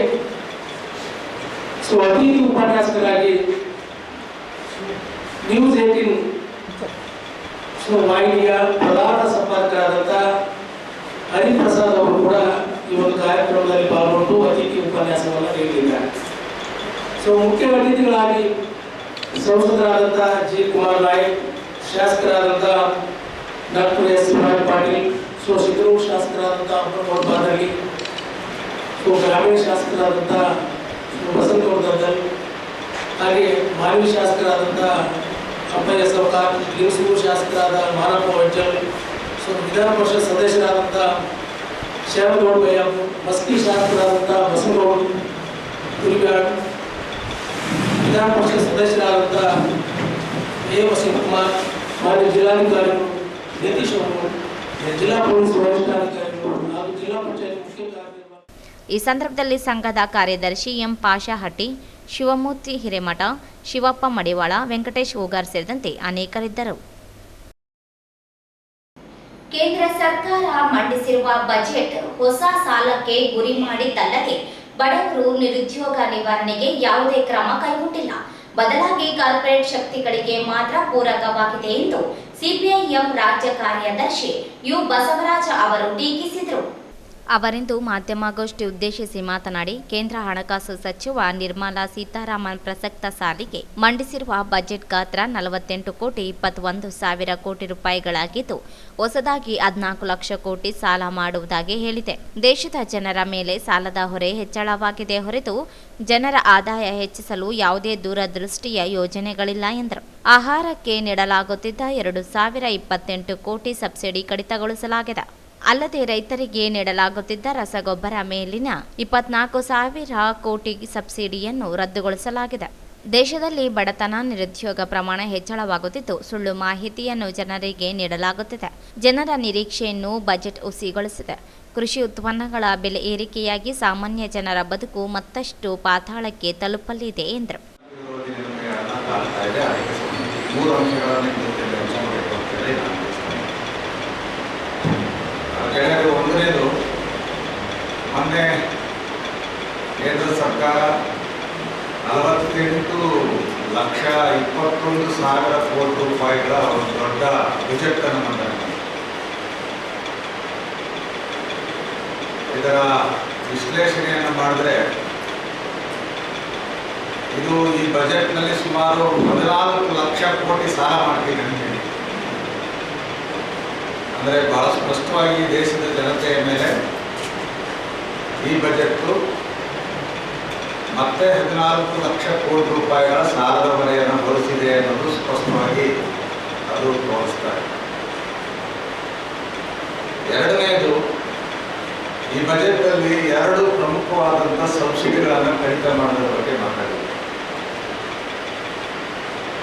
ಅತಿಥಿ ಉಪನ್ಯಾಸಕರಾಗಿ ನ್ಯೂಸ್ 18 ವಾಹಿನಿಯ ಪ್ರಧಾನ ಸಂಪಾದಕರಾದಂಥ ಹರಿಪ್ರಸಾದ್ ಅವರು ಕೂಡ ಈ ಒಂದು ಕಾರ್ಯಕ್ರಮದಲ್ಲಿ ಪಾಲ್ಗೊಂಡು ಅತಿಥಿ ಉಪನ್ಯಾಸವನ್ನು ನೀಡಿದ್ದಾರೆ. ಮುಖ್ಯ ಅತಿಥಿಗಳಾಗಿ ಸಂಸದರಾದಂಥ ಜಿ ಕುಮಾರ್ ನಾಯ್ಕ್, ಶಾಸಕರಾದಂಥ ಡಾಕ್ಟರ್ ಎಸ್ ಪಾಟೀಲ್, ಶಿಕ್ಷಕರು ಶಾಸಕರಾದಂಥ ಹಂಪನಗೌಡ ಬಾದರ್ಲಿ, ಗ್ರಾಮೀಣ ಶಾಸಕರಾದಂಥ ಬಸನಗೌಡ ದದ್ದಲ್, ಹಾಗೆ ಮಾನವಿ ಶಾಸಕರಾದಂಥ ಅಪ್ಪಯ್ಯ ಸೌಕಾರ್, ಲಿಂಗಸೂರು ಶಾಸಕರಾದ ಮಾರಪ್ಪ ವೈಜಲ್, ವಿಧಾನ ಪರಿಷತ್ ಸದಸ್ಯರಾದಂಥ ಶ್ಯಾಮಗೌಡ ಬಯ್ಯಪ್ಪ, ಮಸ್ಕಿ ಶಾಸಕರಾದಂಥ ಬಸವಗೌಡ ಹುಲಿಗಾಡ್, ವಿಧಾನ ಪರಿಷತ್ ಸದಸ್ಯರಾದಂಥ ಎ ವಸಂತಕುಮಾರ್, ಮಾನ್ಯ ಜಿಲ್ಲಾಧಿಕಾರಿಗಳು ನಿತೀಶ್ ಅವರು, ಜಿಲ್ಲಾ ಪೊಲೀಸ್ ವರಿಷ್ಠಾಧಿಕಾರಿಗಳು ಹಾಗೂ ಜಿಲ್ಲಾ ಪಂಚಾಯತ್ ಮುಖ್ಯ ಕಾರ್ಯದರ್ಶಿ. ಈ ಸಂದರ್ಭದಲ್ಲಿ ಸಂಘದ ಕಾರ್ಯದರ್ಶಿ ಎಂ ಪಾಷಹಟ್ಟಿ, ಶಿವಮೂರ್ತಿ ಹಿರೇಮಠ, ಶಿವಪ್ಪ ಮಡಿವಾಳ, ವೆಂಕಟೇಶ್ ಹೂಗಾರ್ ಸೇರಿದಂತೆ ಅನೇಕರಿದ್ದರು. ಕೇಂದ್ರ ಸರ್ಕಾರ ಮಂಡಿಸಿರುವ ಬಜೆಟ್ ಹೊಸ ಸಾಲಕ್ಕೆ ಗುರಿ ಮಾಡಿದ್ದಲ್ಲದೆ ಬಡವರು ನಿರುದ್ಯೋಗ ನಿವಾರಣೆಗೆ ಯಾವುದೇ ಕ್ರಮ ಕೈಗೊಂಡಿಲ್ಲ, ಬದಲಾಗಿ ಕಾರ್ಪೊರೇಟ್ ಶಕ್ತಿಗಳಿಗೆ ಮಾತ್ರ ಪೂರಕವಾಗಿದೆ ಎಂದು ಸಿಪಿಐಎಂ ರಾಜ್ಯ ಕಾರ್ಯದರ್ಶಿ ಯು ಬಸವರಾಜ ಅವರು ಟೀಕಿಸಿದರು. ಅವರಿಂದು ಮಾಧ್ಯಮಗೋಷ್ಠಿ ಉದ್ದೇಶಿಸಿ ಮಾತನಾಡಿ, ಕೇಂದ್ರ ಹಣಕಾಸು ಸಚಿವ ನಿರ್ಮಲಾ ಸೀತಾರಾಮನ್ ಪ್ರಸಕ್ತ ಸಾಲಿಗೆ ಮಂಡಿಸಿರುವ ಬಜೆಟ್ ಗಾತ್ರ 48,21,000 ಕೋಟಿ ರೂಪಾಯಿಗಳಾಗಿದ್ದು, ಹೊಸದಾಗಿ 14 ಲಕ್ಷ ಕೋಟಿ ಸಾಲ ಮಾಡುವುದಾಗಿ ಹೇಳಿದೆ. ದೇಶದ ಜನರ ಮೇಲೆ ಸಾಲದ ಹೊರೆ ಹೆಚ್ಚಳವಾಗಿದೆ ಹೊರತು ಜನರ ಆದಾಯ ಹೆಚ್ಚಿಸಲು ಯಾವುದೇ ದೂರದೃಷ್ಟಿಯ ಯೋಜನೆಗಳಿಲ್ಲ ಎಂದರು. ಆಹಾರಕ್ಕೆ ನೀಡಲಾಗುತ್ತಿದ್ದ 2,028 ಕೋಟಿ ಸಬ್ಸಿಡಿ ಕಡಿತಗೊಳಿಸಲಾಗಿದೆ. ಅಲ್ಲದೆ ರೈತರಿಗೆ ನೀಡಲಾಗುತ್ತಿದ್ದ ರಸಗೊಬ್ಬರ ಮೇಲಿನ 24,000 ಕೋಟಿ ಸಬ್ಸಿಡಿಯನ್ನು ರದ್ದುಗೊಳಿಸಲಾಗಿದೆ. ದೇಶದಲ್ಲಿ ಬಡತನ, ನಿರುದ್ಯೋಗ ಪ್ರಮಾಣ ಹೆಚ್ಚಳವಾಗುತ್ತಿದ್ದು, ಸುಳ್ಳು ಮಾಹಿತಿಯನ್ನು ಜನರಿಗೆ ನೀಡಲಾಗುತ್ತಿದೆ. ಜನರ ನಿರೀಕ್ಷೆಯನ್ನು ಬಜೆಟ್ ಹುಸಿಗೊಳಿಸಿದೆ. ಕೃಷಿ ಉತ್ಪನ್ನಗಳ ಬೆಲೆ ಏರಿಕೆಯಾಗಿ ಸಾಮಾನ್ಯ ಜನರ ಬದುಕು ಮತ್ತಷ್ಟು ಪಾತಾಳಕ್ಕೆ ತಲುಪಲಿದೆ ಎಂದರು. ಒಂದನೇದು, ಮೊನ್ನೆ ಕೇಂದ್ರ ಸರ್ಕಾರ 48,21,000 ಕೋಟಿ ರೂಪಾಯಿಗಳ ಒಂದು ದೊಡ್ಡ ಬಜೆಟ್ ಅನ್ನು ಮಂಡನೆ ಮಾಡಿದೆ. ಇದರ ವಿಶ್ಲೇಷಣೆಯನ್ನು ಮಾಡಿದ್ರೆ ಇದು ಈ ಬಜೆಟ್ನಲ್ಲಿ ಸುಮಾರು 14 ಲಕ್ಷ ಕೋಟಿ ಸಾಲ ಮಾಡ್ತೀವಿ ಅಂತ ಹೇಳಿ, ಅಂದರೆ ಬಹಳ ಸ್ಪಷ್ಟವಾಗಿ ದೇಶದ ಜನತೆಯ ಮೇಲೆ ಈ ಬಜೆಟ್ಟು ಮತ್ತೆ 14 ಲಕ್ಷ ಕೋಟಿ ರೂಪಾಯಿಗಳ ಸಾಲದ ಹೊರೆಯನ್ನು ಹೊರಿಸಿದೆ ಅನ್ನೋದು ಸ್ಪಷ್ಟವಾಗಿ ಅದು ತೋರಿಸ್ತಾ ಇದೆ. ಎರಡನೇದು, ಈ ಬಜೆಟ್ನಲ್ಲಿ 2 ಪ್ರಮುಖವಾದಂಥ ಸಬ್ಸಿಡಿಗಳನ್ನು ಕಡಿತ ಮಾಡೋದ್ರ ಬಗ್ಗೆ ಮಾತಾಡಿದೆ.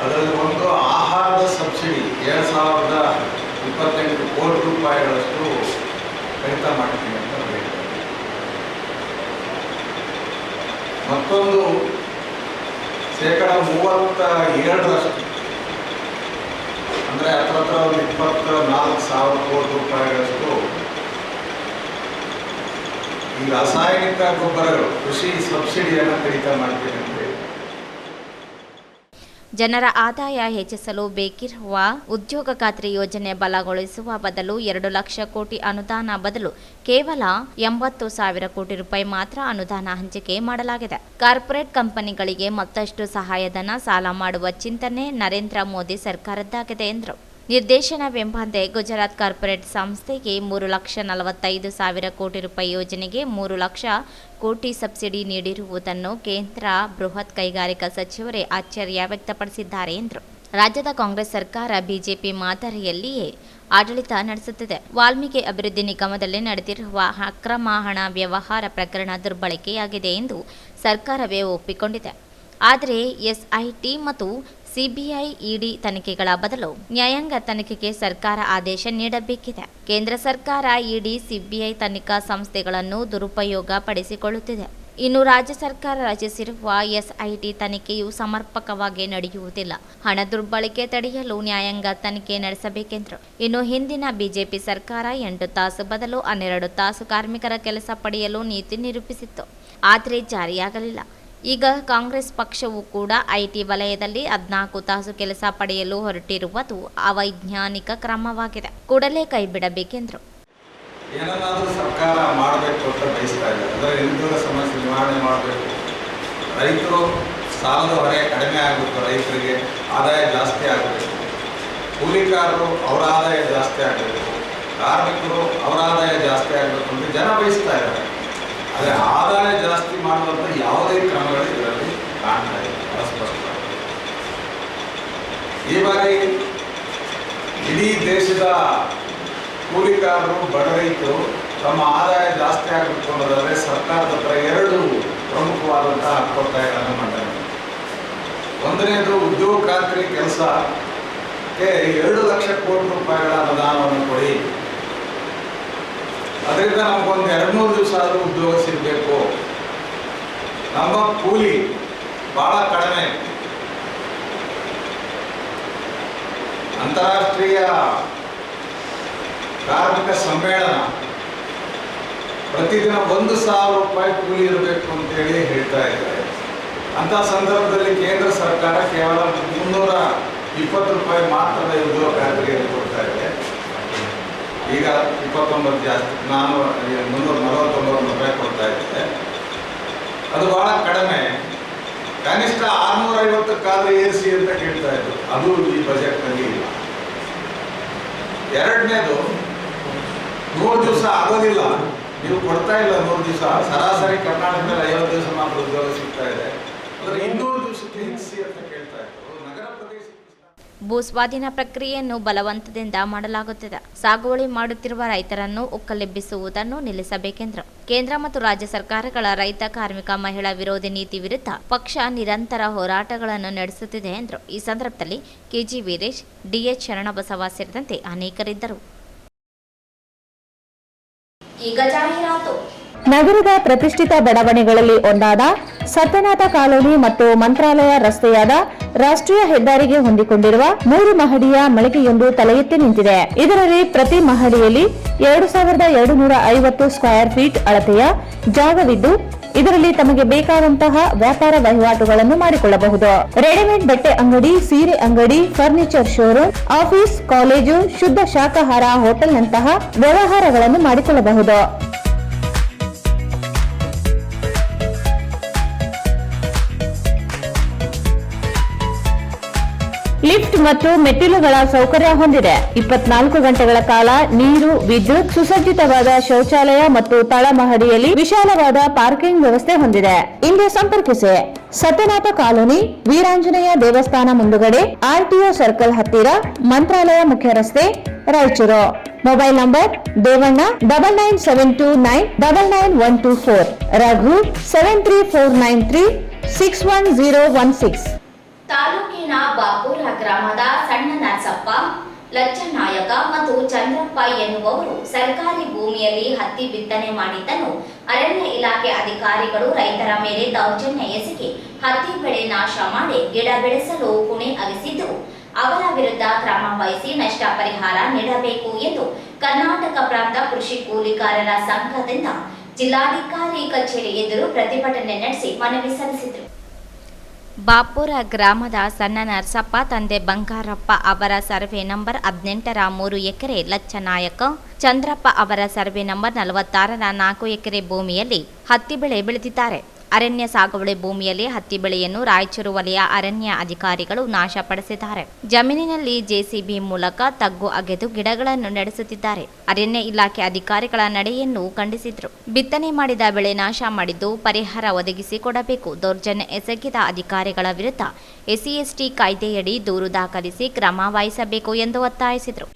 ಅದರಲ್ಲಿ ಒಂದು ಆಹಾರದ ಸಬ್ಸಿಡಿ 2,028 ಕೋಟಿ ರೂಪಾಯಿಗಳಷ್ಟು ಕಡಿತ ಮಾಡ್ತೀವಿ ಅಂತ ಹೇಳಿದ್ದಾರೆ. ಮತ್ತೊಂದು ,37% ಅಂದರೆ ಹತ್ರ ಒಂದು 24,000 ಕೋಟಿ ರೂಪಾಯಿಗಳಷ್ಟು ಈ ರಾಸಾಯನಿಕ ಗೊಬ್ಬರಗಳು, ಕೃಷಿ ಸಬ್ಸಿಡಿಯನ್ನು ಕಡಿತ ಮಾಡ್ತೀವಿ ಅಂತ ಹೇಳಿ. ಜನರ ಆದಾಯ ಹೆಚ್ಚಿಸಲು ಬೇಕಿರುವ ಉದ್ಯೋಗ ಖಾತ್ರಿ ಯೋಜನೆ ಬಲಗೊಳಿಸುವ ಬದಲು 2 ಲಕ್ಷ ಕೋಟಿ ಅನುದಾನ ಬದಲು ಕೇವಲ 80,000 ಕೋಟಿ ರೂಪಾಯಿ ಮಾತ್ರ ಅನುದಾನ ಹಂಚಿಕೆ ಮಾಡಲಾಗಿದೆ. ಕಾರ್ಪೊರೇಟ್ ಕಂಪನಿಗಳಿಗೆ ಮತ್ತಷ್ಟು ಸಹಾಯಧನ ಸಾಲ ಮಾಡುವ ಚಿಂತನೆ ನರೇಂದ್ರ ಮೋದಿ ಸರ್ಕಾರದ್ದಾಗಿದೆ ಎಂದರು. ನಿರ್ದೇಶನವೆಂಬಂತೆ ಗುಜರಾತ್ ಕಾರ್ಪೊರೇಟ್ ಸಂಸ್ಥೆಗೆ 3,45,000 ಕೋಟಿ ರೂಪಾಯಿ ಯೋಜನೆಗೆ 3 ಲಕ್ಷ ಕೋಟಿ ಸಬ್ಸಿಡಿ ನೀಡಿರುವುದನ್ನು ಕೇಂದ್ರ ಬೃಹತ್ ಕೈಗಾರಿಕಾ ಸಚಿವರೇ ಆಶ್ಚರ್ಯ ವ್ಯಕ್ತಪಡಿಸಿದ್ದಾರೆ ಎಂದರು. ರಾಜ್ಯದ ಕಾಂಗ್ರೆಸ್ ಸರ್ಕಾರ ಬಿಜೆಪಿ ಮಾದರಿಯಲ್ಲಿಯೇ ಆಡಳಿತ ನಡೆಸುತ್ತಿದೆ. ವಾಲ್ಮೀಕಿ ಅಭಿವೃದ್ಧಿ ನಿಗಮದಲ್ಲಿ ನಡೆದಿರುವ ಅಕ್ರಮ ಹಣ ವ್ಯವಹಾರ ಪ್ರಕರಣ ದುರ್ಬಳಕೆಯಾಗಿದೆ ಎಂದು ಸರ್ಕಾರವೇ ಒಪ್ಪಿಕೊಂಡಿದೆ. ಆದರೆ ಎಸ್ಐಟಿ ಮತ್ತು ಸಿಬಿಐ, ಇಡಿ ತನಿಖೆಗಳ ಬದಲು ನ್ಯಾಯಾಂಗ ತನಿಖೆಗೆ ಸರ್ಕಾರ ಆದೇಶ ನೀಡಬೇಕಿದೆ. ಕೇಂದ್ರ ಸರ್ಕಾರ ಇಡಿ, ಸಿಬಿಐ ತನಿಖಾ ಸಂಸ್ಥೆಗಳನ್ನು ದುರುಪಯೋಗ ಪಡಿಸಿಕೊಳ್ಳುತ್ತಿದೆ. ಇನ್ನು ರಾಜ್ಯ ಸರ್ಕಾರ ರಚಿಸಿರುವ ಎಸ್ಐಟಿ ತನಿಖೆಯು ಸಮರ್ಪಕವಾಗಿ ನಡೆಯುವುದಿಲ್ಲ. ಹಣ ದುರ್ಬಳಕೆ ತಡೆಯಲು ನ್ಯಾಯಾಂಗ ತನಿಖೆ ನಡೆಸಬೇಕೆಂದರು. ಇನ್ನು ಹಿಂದಿನ ಬಿಜೆಪಿ ಸರ್ಕಾರ 8 ತಾಸು ಬದಲು 12 ತಾಸು ಕಾರ್ಮಿಕರ ಕೆಲಸ ಪಡೆಯಲು ನೀತಿ ನಿರೂಪಿಸಿತ್ತು. ಆದರೆ ಜಾರಿಯಾಗಲಿಲ್ಲ. ಈಗ ಕಾಂಗ್ರೆಸ್ ಪಕ್ಷವು ಕೂಡ ಐಟಿ ವಲಯದಲ್ಲಿ 14 ತಾಸು ಕೆಲಸ ಪಡೆಯಲು ಹೊರಟಿರುವುದು ಅವೈಜ್ಞಾನಿಕ ಕ್ರಮವಾಗಿದೆ. ಕೂಡಲೇ ಕೈಬಿಡಬೇಕೆಂದರು. ಏನನ್ನಾದರೂ ಸರ್ಕಾರ ಮಾಡಬೇಕು ಅಂತ ಬಯಸ್ತಾ ಇದೆ. ಅಂದರೆ ನಿರುದ್ಯೋಗ ಸಮಸ್ಯೆ ನಿವಾರಣೆ ಮಾಡಬೇಕು. ರೈತರು ಸಾಲದ ಹೊರೆ ಕಡಿಮೆ ಆಗಬೇಕು, ರೈತರಿಗೆ ಆದಾಯ ಜಾಸ್ತಿ ಆಗಬೇಕು. ಕೂಲಿಕಾರರು ಅವರ ಆದಾಯ ಜಾಸ್ತಿ ಆಗಬೇಕು, ಕಾರ್ಮಿಕರು ಅವರ ಆದಾಯ ಜಾಸ್ತಿ ಆಗಬೇಕು ಅಂತ ಜನ ಬಯಸ್ತಾ ಇದ್ದಾರೆ. ಆದರೆ ಆದಾಯ ಜಾಸ್ತಿ ಮಾಡುವಂಥ ಯಾವುದೇ ಕ್ರಮಗಳು ಇದರಲ್ಲಿ ಕಾಣ್ತಾ ಇದೆ. ಬಹಳ ಸ್ಪಷ್ಟವಾಗಿ ಈ ಬಾರಿ ಇಡೀ ದೇಶದ ಕೂಲಿಕಾರರು, ಬಡ ರೈತರು ತಮ್ಮ ಆದಾಯ ಜಾಸ್ತಿ ಆಗಬೇಕು ಅನ್ನೋದಾದರೆ ಸರ್ಕಾರದ ಹತ್ರ 2 ಪ್ರಮುಖವಾದಂತಹ ಒತ್ತಾಯಗಳನ್ನು ಮಾಡಿದ್ದಾರೆ. ಒಂದನೇದು ಉದ್ಯೋಗ ಖಾತ್ರಿ ಕೆಲಸಕ್ಕೆ 2 ಲಕ್ಷ ಕೋಟಿ ರೂಪಾಯಿಗಳ ಅನುದಾನವನ್ನು ಕೊಡಿ. ಅದರಿಂದ ನಮಗೊಂದು 2-3 ದಿವಸ ಆದರೂ ಉದ್ಯೋಗ ಸಿಗಬೇಕು. ನಮ್ಮ ಕೂಲಿ ಬಹಳ ಕಡಿಮೆ. ಅಂತಾರಾಷ್ಟ್ರೀಯ ಕಾರ್ಮಿಕ ಸಮ್ಮೇಳನ ಪ್ರತಿದಿನ 1,000 ರೂಪಾಯಿ ಕೂಲಿ ಇರಬೇಕು ಅಂತೇಳಿ ಹೇಳ್ತಾ ಇದ್ದಾರೆ. ಅಂಥ ಸಂದರ್ಭದಲ್ಲಿ ಕೇಂದ್ರ ಸರ್ಕಾರ ಕೇವಲ 320 ರೂಪಾಯಿ ಮಾತ್ರದ ಉದ್ಯೋಗ ಖಾತ್ರಿಯನ್ನು ಕೊಡ್ತಾ ಇದೆ. ಈಗ 29 ಜಾಸ್ತಿ, 349 ರೂಪಾಯಿ ಕೊಡ್ತಾ ಇದ್ದೆ. ಅದು ಬಹಳ ಕಡಿಮೆ. ಕನಿಷ್ಠ 650ಕ್ಕಾದ್ರೂ ಏರಿಸಿ ಅಂತ ಕೇಳ್ತಾ ಇದ್ರು. ಅದು ಈ ಬಜೆಟ್ನಲ್ಲಿ ಇಲ್ಲ. ಎರಡನೇದು, 100 ದಿವಸ ಆಗೋದಿಲ್ಲ, ನೀವು ಕೊಡ್ತಾ ಇಲ್ಲ 100 ದಿವಸ. ಸರಾಸರಿ ಕರ್ನಾಟಕದಲ್ಲಿ 50 ದಿವಸ ಮಾತ್ರ ಉದ್ಯೋಗ ಸಿಗ್ತಾ ಇದೆ. ಆದರೆ 200 ದಿವಸಕ್ಕೆ ಹೆಚ್ಚಿಸಿ ಅಂತ ಕೇಳ್ತಾ ಇದ್ರು. ನಗರ ಪ್ರದೇಶ ಭೂಸ್ವಾಧೀನ ಪ್ರಕ್ರಿಯೆಯನ್ನು ಬಲವಂತದಿಂದ ಮಾಡಲಾಗುತ್ತಿದೆ. ಸಾಗುವಳಿ ಮಾಡುತ್ತಿರುವ ರೈತರನ್ನು ಒಕ್ಕಲೆಬ್ಬಿಸುವುದನ್ನು ನಿಲ್ಲಿಸಬೇಕೆಂದರು. ಕೇಂದ್ರ ಮತ್ತು ರಾಜ್ಯ ಸರ್ಕಾರಗಳ ರೈತ, ಕಾರ್ಮಿಕ, ಮಹಿಳಾ ವಿರೋಧಿ ನೀತಿ ವಿರುದ್ಧ ಪಕ್ಷ ನಿರಂತರ ಹೋರಾಟಗಳನ್ನು ನಡೆಸುತ್ತಿದೆ ಎಂದರು. ಈ ಸಂದರ್ಭದಲ್ಲಿ ಕೆಜಿ ವೀರೇಶ್, ಡಿಎಚ್ ಶರಣಬಸವ ಸೇರಿದಂತೆ ಅನೇಕರಿದ್ದರು. ಈಗ ಜಾಹೀರಾತು. ನಗರದ ಪ್ರತಿಷ್ಠಿತ ಬಡಾವಣೆಗಳಲ್ಲಿ ಒಂದಾದ ಸತ್ಯನಾಥ ಕಾಲೋನಿ ಮತ್ತು ಮಂತ್ರಾಲಯ ರಸ್ತೆಯಾದ ರಾಷ್ಟ್ರೀಯ ಹೆದ್ದಾರಿಗೆ ಹೊಂದಿಕೊಂಡಿರುವ 3 ಮಹಡಿಯ ಮಳಿಗೆಯೊಂದು ತಲೆ ಎತ್ತಿ ನಿಂತಿದೆ. ಇದರಲ್ಲಿ ಪ್ರತಿ ಮಹಡಿಯಲ್ಲಿ 2250 ಸ್ಕ್ವೇರ್ ಫೀಟ್ ಅಳತೆಯ ಜಾಗವಿದ್ದು, ಇದರಲ್ಲಿ ತಮಗೆ ಬೇಕಾದಂತಹ ವ್ಯಾಪಾರ ವಹಿವಾಟುಗಳನ್ನು ಮಾಡಿಕೊಳ್ಳಬಹುದು. ರೆಡಿಮೇಡ್ ಬಟ್ಟೆ ಅಂಗಡಿ, ಸೀರೆ ಅಂಗಡಿ, ಫರ್ನಿಚರ್ ಶೋರೂಮ್, ಆಫೀಸ್, ಕಾಲೇಜು, ಶುದ್ಧ ಶಾಕಾಹಾರ ಹೋಟೆಲ್ನಂತಹ ವ್ಯವಹಾರಗಳನ್ನು ಮಾಡಿಕೊಳ್ಳಬಹುದು. ಲಿಫ್ಟ್ ಮತ್ತು ಮೆಟ್ಟಿಲುಗಳ ಸೌಕರ್ಯ ಹೊಂದಿದೆ. 24 ಗಂಟೆಗಳ ಕಾಲ ನೀರು, ವಿದ್ಯುತ್, ಸುಸಜ್ಜಿತವಾದ ಶೌಚಾಲಯ ಮತ್ತು ತಳಮಹಡಿಯಲ್ಲಿ ವಿಶಾಲವಾದ ಪಾರ್ಕಿಂಗ್ ವ್ಯವಸ್ಥೆ ಹೊಂದಿದೆ. ಇಂದು ಸಂಪರ್ಕಿಸಿ ಸತ್ಯನಾಥ ಕಾಲೋನಿ, ವೀರಾಂಜನೇಯ ದೇವಸ್ಥಾನ ಮುಂದುಗಡೆ, RTO ಸರ್ಕಲ್ ಹತ್ತಿರ, ಮಂತ್ರಾಲಯ ಮುಖ್ಯ ರಸ್ತೆ, ರಾಯಚೂರು. Mobile number Devanna 9972999124, Raghu 73493610016. ತಾಲೂಕಿನ ಬಾಪೂರ ಗ್ರಾಮದ ಸಣ್ಣ ನರಸಪ್ಪ, ಲಚ್ಚನಾಯಕ ಮತ್ತು ಚಂದ್ರಪ್ಪ ಎನ್ನುವವರು ಸರ್ಕಾರಿ ಭೂಮಿಯಲ್ಲಿ ಹತ್ತಿ ಬಿತ್ತನೆ ಮಾಡಿದ್ದನ್ನು ಅರಣ್ಯ ಇಲಾಖೆ ಅಧಿಕಾರಿಗಳು ರೈತರ ಮೇಲೆ ದೌರ್ಜನ್ಯ ಎಸಗಿ ಹತ್ತಿ ಬೆಳೆ ನಾಶ ಮಾಡಿ ಗಿಡ ಬೆಳೆಸಲು ಹೊಣೆ ಅಗಿಸಿದ್ದು, ಅವರ ವಿರುದ್ಧ ಕ್ರಮ ವಹಿಸಿ ನಷ್ಟ ಪರಿಹಾರ ನೀಡಬೇಕು ಎಂದು ಕರ್ನಾಟಕ ಪ್ರಾಂತ ಕೃಷಿ ಕೂಲಿಕಾರರ ಸಂಘದಿಂದ ಜಿಲ್ಲಾಧಿಕಾರಿ ಕಚೇರಿ ಎದುರು ಪ್ರತಿಭಟನೆ ನಡೆಸಿ ಮನವಿ ಸಲ್ಲಿಸಿದರು. ಬಾಪೂರ ಗ್ರಾಮದ ಸಣ್ಣ ನರಸಪ್ಪ ತಂದೆ ಬಂಗಾರಪ್ಪ ಅವರ ಸರ್ವೆ ನಂಬರ್ 18ರ 3 ಎಕರೆ, ಲಚ್ಚನಾಯಕ ಚಂದ್ರಪ್ಪ ಅವರ ಸರ್ವೆ ನಂಬರ್ 46ರ 4 ಎಕರೆ ಭೂಮಿಯಲ್ಲಿ ಹತ್ತಿ ಬೆಳೆ ಬೆಳೆದಿದ್ದಾರೆ. ಅರಣ್ಯ ಸಾಗುವಳಿ ಭೂಮಿಯಲ್ಲಿ ಹತ್ತಿ ಬೆಳೆಯನ್ನು ರಾಯಚೂರು ವಲಯ ಅರಣ್ಯ ಅಧಿಕಾರಿಗಳು ನಾಶಪಡಿಸಿದ್ದಾರೆ. ಜಮೀನಿನಲ್ಲಿ ಜೆಸಿಬಿ ಮೂಲಕ ತಗ್ಗು ಅಗೆದು ಗಿಡಗಳನ್ನು ನಡೆಸುತ್ತಿದ್ದಾರೆ. ಅರಣ್ಯ ಇಲಾಖೆ ಅಧಿಕಾರಿಗಳ ನಡೆಯನ್ನು ಖಂಡಿಸಿದರು. ಬಿತ್ತನೆ ಮಾಡಿದ ಬೆಳೆ ನಾಶ ಮಾಡಿದ್ದು ಪರಿಹಾರ ಒದಗಿಸಿ ಕೊಡಬೇಕು. ದೌರ್ಜನ್ಯ ಎಸಗಿದ ಅಧಿಕಾರಿಗಳ ವಿರುದ್ಧ SC/ST ಕಾಯ್ದೆಯಡಿ ದೂರು ದಾಖಲಿಸಿ ಕ್ರಮ ವಹಿಸಬೇಕು ಎಂದು ಒತ್ತಾಯಿಸಿದರು.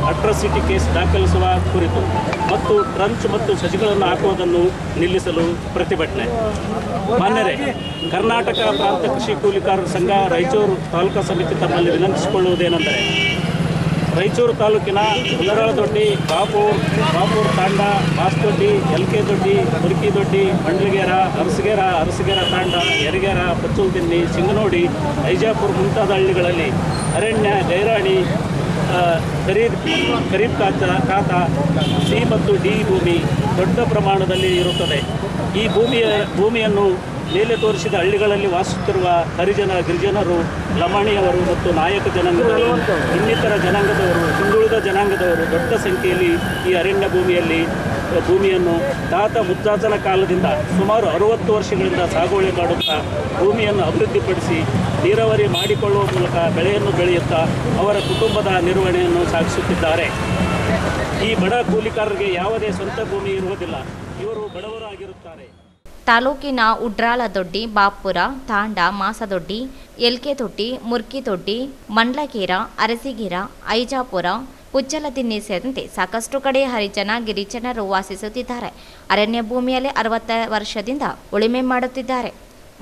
ಅಟ್ರಾಸಿಟಿ ಕೇಸ್ ದಾಖಲಿಸುವ ಕುರಿತು ಮತ್ತು ಟ್ರಂಚ್ ಮತ್ತು ಸಸಿಗಳನ್ನು ಹಾಕುವುದನ್ನು ನಿಲ್ಲಿಸಲು ಪ್ರತಿಭಟನೆ. ಮಾನ್ಯರೇ, ಕರ್ನಾಟಕ ಪ್ರಾಂತ ಕೃಷಿ ಕೂಲಿಕಾರರ ಸಂಘ ರಾಯಚೂರು ತಾಲೂಕಾ ಸಮಿತಿ ತಮ್ಮಲ್ಲಿ ವಿನಂತಿಸಿಕೊಳ್ಳುವುದೇನೆಂದರೆ, ರಾಯಚೂರು ತಾಲೂಕಿನ ಉದರಾಳದೊಡ್ಡಿ, ಬಾಪೂರ್ ತಾಂಡ, ಬಾಸ್ದೊಡ್ಡಿ, LK ದೊಡ್ಡಿ, ಮುರುಕಿ ದೊಡ್ಡಿ, ಮಂಡ್ಲಗೇರ, ಅರಸಗೇರ ತಾಂಡ, ಯರಗೇರ, ಪಚ್ಚುಲ್ದಿನ್ನಿ, ಸಿಂಗನೋಡಿ, ಐಜಾಪುರ ಮುಂತಾದ ಹಳ್ಳಿಗಳಲ್ಲಿ ಅರಣ್ಯ, ಗೈರಾಣಿ, ಖರೀಫ್ ಖಾತಾ C ಮತ್ತು D ಭೂಮಿ ದೊಡ್ಡ ಪ್ರಮಾಣದಲ್ಲಿ ಇರುತ್ತದೆ. ಈ ಭೂಮಿಯನ್ನು ಮೇಲೆ ತೋರಿಸಿದ ಹಳ್ಳಿಗಳಲ್ಲಿ ವಾಸಿಸುತ್ತಿರುವ ಹರಿಜನ, ಗಿರಿಜನರು, ಲಮಾಣಿಯವರು ಮತ್ತು ನಾಯಕ ಜನಾಂಗದವರು, ಇನ್ನಿತರ ಜನಾಂಗದವರು, ಹಿಂದುಳಿದ ಜನಾಂಗದವರು ದೊಡ್ಡ ಸಂಖ್ಯೆಯಲ್ಲಿ ಈ ಅರಣ್ಯ ಭೂಮಿಯನ್ನು ತಾತ ಮುತ್ತಾತನ ಕಾಲದಿಂದ ಸುಮಾರು 60 ವರ್ಷಗಳಿಂದ ಸಾಗುವಳಿ ಮಾಡುತ್ತಾ ಭೂಮಿಯನ್ನು ಅಭಿವೃದ್ಧಿಪಡಿಸಿ ನೀರಾವರಿ ಮಾಡಿಕೊಳ್ಳುವ ಮೂಲಕ ಬೆಳೆಯನ್ನು ಬೆಳೆಯುತ್ತಾ ಅವರ ಕುಟುಂಬದ ನಿರ್ವಹಣೆಯನ್ನು ಸಾಗಿಸುತ್ತಿದ್ದಾರೆ. ಈ ಬಡ ಕೂಲಿಕಾರರಿಗೆ ಯಾವುದೇ ಸ್ವಂತ ಭೂಮಿ ಇರುವುದಿಲ್ಲ. ಇವರು ಬಡವರಾಗಿರುತ್ತಾರೆ. ತಾಲೂಕಿನ ಉಡ್ರಾಳದೊಡ್ಡಿ, ಬಾಪುರ, ತಾಂಡ, ಮಾಸದೊಡ್ಡಿ, ಎಲ್ಕೆದೊಡ್ಡಿ, ಮುರ್ಕಿದೊಡ್ಡಿ, ಮಂಡ್ಲಗೇರ, ಅರಸಿಗೇರ, ಐಜಾಪುರ, ಪುಚ್ಚಲದಿನ್ನಿ ಸೇರಿದಂತೆ ಸಾಕಷ್ಟು ಕಡೆ ಹರಿಜನ ಗಿರಿಜನರು ವಾಸಿಸುತ್ತಿದ್ದಾರೆ. ಅರಣ್ಯ ಭೂಮಿಯಲ್ಲಿ 60 ವರ್ಷದಿಂದ ಉಳುಮೆ ಮಾಡುತ್ತಿದ್ದಾರೆ.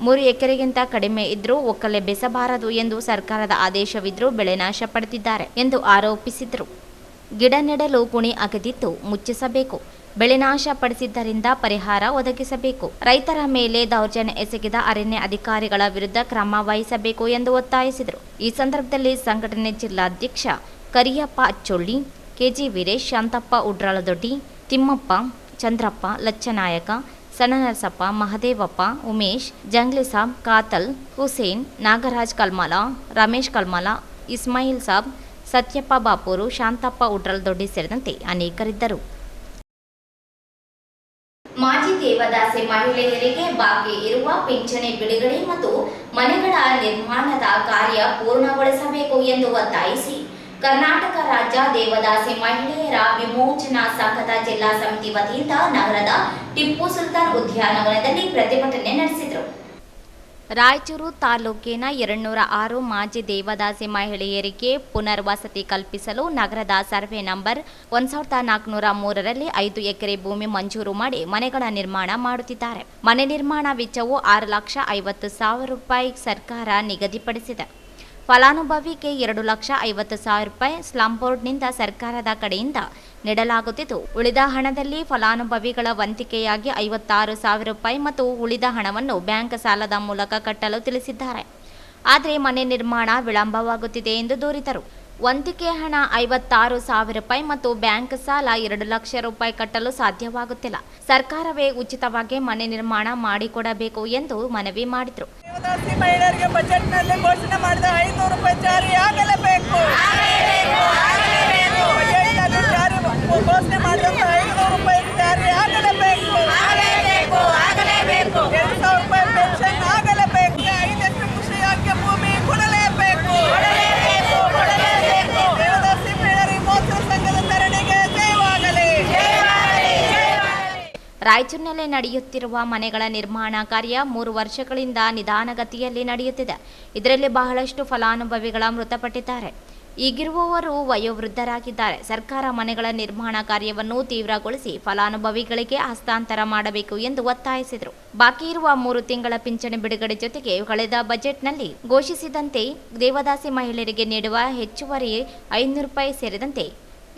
3 ಎಕರೆಗಿಂತ ಕಡಿಮೆ ಇದ್ರೂ ಒಕ್ಕಲೆ ಬೆಸಬಾರದು ಎಂದು ಸರ್ಕಾರದ ಆದೇಶವಿದ್ರೂ ಬೆಳೆ ನಾಶ ಪಡೆದಿದ್ದಾರೆ ಎಂದು ಆರೋಪಿಸಿದರು. ಗಿಡ ನೆಡಲು ಕುಣಿ ಅಗೆದಿದ್ದು ಮುಚ್ಚಿಸಬೇಕು, ಬೆಳೆ ನಾಶ ಪಡಿಸಿದ್ದರಿಂದ ಪರಿಹಾರ ಒದಗಿಸಬೇಕು, ರೈತರ ಮೇಲೆ ದೌರ್ಜನ್ಯ ಎಸಗಿದ ಅರಣ್ಯ ಅಧಿಕಾರಿಗಳ ವಿರುದ್ಧ ಕ್ರಮ ವಹಿಸಬೇಕು ಎಂದು ಒತ್ತಾಯಿಸಿದರು. ಈ ಸಂದರ್ಭದಲ್ಲಿ ಸಂಘಟನೆ ಜಿಲ್ಲಾಧ್ಯಕ್ಷ ಕರಿಯಪ್ಪ ಅಚ್ಚೊಳ್ಳಿ, ಕೆಜಿ ವೀರೇಶ್, ಶಾಂತಪ್ಪ ಉಡ್ರಾಳದೊಡ್ಡಿ, ತಿಮ್ಮಪ್ಪ, ಚಂದ್ರಪ್ಪ, ಲಚ್ಚನಾಯಕ, ಸಣ್ಣನರಸಪ್ಪ, ಮಹದೇವಪ್ಪ, ಉಮೇಶ್, ಜಂಗ್ಲಿ ಸಾಬ್, ಕಾತಲ್, ಹುಸೇನ್, ನಾಗರಾಜ್ ಕಲ್ಮಾಲ, ರಮೇಶ್ ಕಲ್ಮಾಲ, ಇಸ್ಮಾಯಿಲ್ ಸಾಬ್, ಸತ್ಯಪ್ಪ ಬಾಪೂರು, ಶಾಂತಪ್ಪ ಉಡ್ರಾಳದೊಡ್ಡಿ ಸೇರಿದಂತೆ ಅನೇಕರಿದ್ದರು. ಮಾಜಿ ದೇವದಾಸಿ ಮಹಿಳೆಯರಿಗೆ ಬಾಕಿ ಇರುವ ಪಿಂಚಣಿ ಬಿಡುಗಡೆ ಮತ್ತು ಮನೆಗಳ ನಿರ್ಮಾಣದ ಕಾರ್ಯ ಪೂರ್ಣಗೊಳಿಸಬೇಕು ಎಂದು ಒತ್ತಾಯಿಸಿ ಕರ್ನಾಟಕ ರಾಜ್ಯ ದೇವದಾಸಿ ಮಹಿಳೆಯರ ವಿಮೋಚನಾ ಸಂಘದ ಜಿಲ್ಲಾ ಸಮಿತಿ ವತಿಯಿಂದ ನಗರದ ಟಿಪ್ಪು ಸುಲ್ತಾನ್ ಉದ್ಯಾನವನದಲ್ಲಿ ಪ್ರತಿಭಟನೆ ನಡೆಸಿದರು. ರಾಯಚೂರು ತಾಲೂಕಿನ 206 ಮಾಜಿ ದೇವದಾಸಿ ಮಹಿಳೆಯರಿಗೆ ಪುನರ್ವಸತಿ ಕಲ್ಪಿಸಲು ನಗರದ ಸರ್ವೆ ನಂಬರ್ 1403ರಲ್ಲಿ 5 ಎಕರೆ ಭೂಮಿ ಮಂಜೂರು ಮಾಡಿ ಮನೆಗಳ ನಿರ್ಮಾಣ ಮಾಡುತ್ತಿದ್ದಾರೆ. ಮನೆ ನಿರ್ಮಾಣ ವೆಚ್ಚವು 6,50,000 ರೂಪಾಯಿ ಸರ್ಕಾರ ನಿಗದಿಪಡಿಸಿದೆ. ಫಲಾನುಭವಿಗೆ 2,50,000 ರೂಪಾಯಿ ಸ್ಲಂ ಬೋರ್ಡ್ನಿಂದ ಸರ್ಕಾರದ ಕಡೆಯಿಂದ ನೀಡಲಾಗುತ್ತಿದ್ದು, ಉಳಿದ ಹಣದಲ್ಲಿ ಫಲಾನುಭವಿಗಳ ವಂತಿಕೆಯಾಗಿ 56,000 ರೂಪಾಯಿ ಮತ್ತು ಉಳಿದ ಹಣವನ್ನು ಬ್ಯಾಂಕ್ ಸಾಲದ ಮೂಲಕ ಕಟ್ಟಲು ತಿಳಿಸಿದ್ದಾರೆ. ಆದರೆ ಮನೆ ನಿರ್ಮಾಣ ವಿಳಂಬವಾಗುತ್ತಿದೆ ಎಂದು ದೂರಿದರು. ವಂತಿಕೆ ಹಣ 56,000 ರೂಪಾಯಿ ಮತ್ತು ಬ್ಯಾಂಕ್ ಸಾಲ 2 ಲಕ್ಷ ರೂಪಾಯಿ ಕಟ್ಟಲು ಸಾಧ್ಯವಾಗುತ್ತಿಲ್ಲ. ಸರ್ಕಾರವೇ ಉಚಿತವಾಗಿ ಮನೆ ನಿರ್ಮಾಣ ಮಾಡಿಕೊಡಬೇಕು ಎಂದು ಮನವಿ ಮಾಡಿದರು. ದೇವದಾಸಿ ಮಹಿಳೆಯರಿಗೆ ಬಜೆಟ್ನಲ್ಲಿ ಘೋಷಣೆ ಮಾಡಿದ 500 ರೂಪಾಯಿ ಜಾರಿಯಾಗಲೇಬೇಕು. ಬಜೆಟ್ನಲ್ಲಿ ಜಾರಿ ಘೋಷಣೆ ಮಾಡಿದಂತ 500 ರೂಪಾಯಿ ಜಾರಿಯಾಗಲೇಬೇಕು. 2,000 ರೂಪಾಯಿ ಪೆನ್ಷನ್ ಆಗಲೇಬೇಕು. 5 ಎಕರೆ ಕೃಷಿಯಾಗಿ ಭೂಮಿ ಕೊಡಲೇಬೇಕು. ದೇವದಾಸಿ ಮಹಿಳೆಯರ ವಿಮೋಚನಾ ಸಂಘದ ಧರಣಿಗೆ ಜಯವಾಗಲಿ. ರಾಯಚೂರಿನಲ್ಲಿ ನಡೆಯುತ್ತಿರುವ ಮನೆಗಳ ನಿರ್ಮಾಣ ಕಾರ್ಯ 3 ವರ್ಷಗಳಿಂದ ನಿಧಾನಗತಿಯಲ್ಲಿ ನಡೆಯುತ್ತಿದೆ. ಇದರಲ್ಲಿ ಬಹಳಷ್ಟು ಫಲಾನುಭವಿಗಳ ಮೃತಪಟ್ಟಿದ್ದಾರೆ. ಈಗಿರುವವರು ವಯೋವೃದ್ಧರಾಗಿದ್ದಾರೆ. ಸರ್ಕಾರ ಮನೆಗಳ ನಿರ್ಮಾಣ ಕಾರ್ಯವನ್ನು ತೀವ್ರಗೊಳಿಸಿ ಫಲಾನುಭವಿಗಳಿಗೆ ಹಸ್ತಾಂತರ ಮಾಡಬೇಕು ಎಂದು ಒತ್ತಾಯಿಸಿದರು. ಬಾಕಿ ಇರುವ 3 ತಿಂಗಳ ಪಿಂಚಣಿ ಬಿಡುಗಡೆ ಜೊತೆಗೆ ಕಳೆದ ಬಜೆಟ್ನಲ್ಲಿ ಘೋಷಿಸಿದಂತೆ ದೇವದಾಸಿ ಮಹಿಳೆಯರಿಗೆ ನೀಡುವ ಹೆಚ್ಚುವರಿ 500 ರೂಪಾಯಿ ಸೇರಿದಂತೆ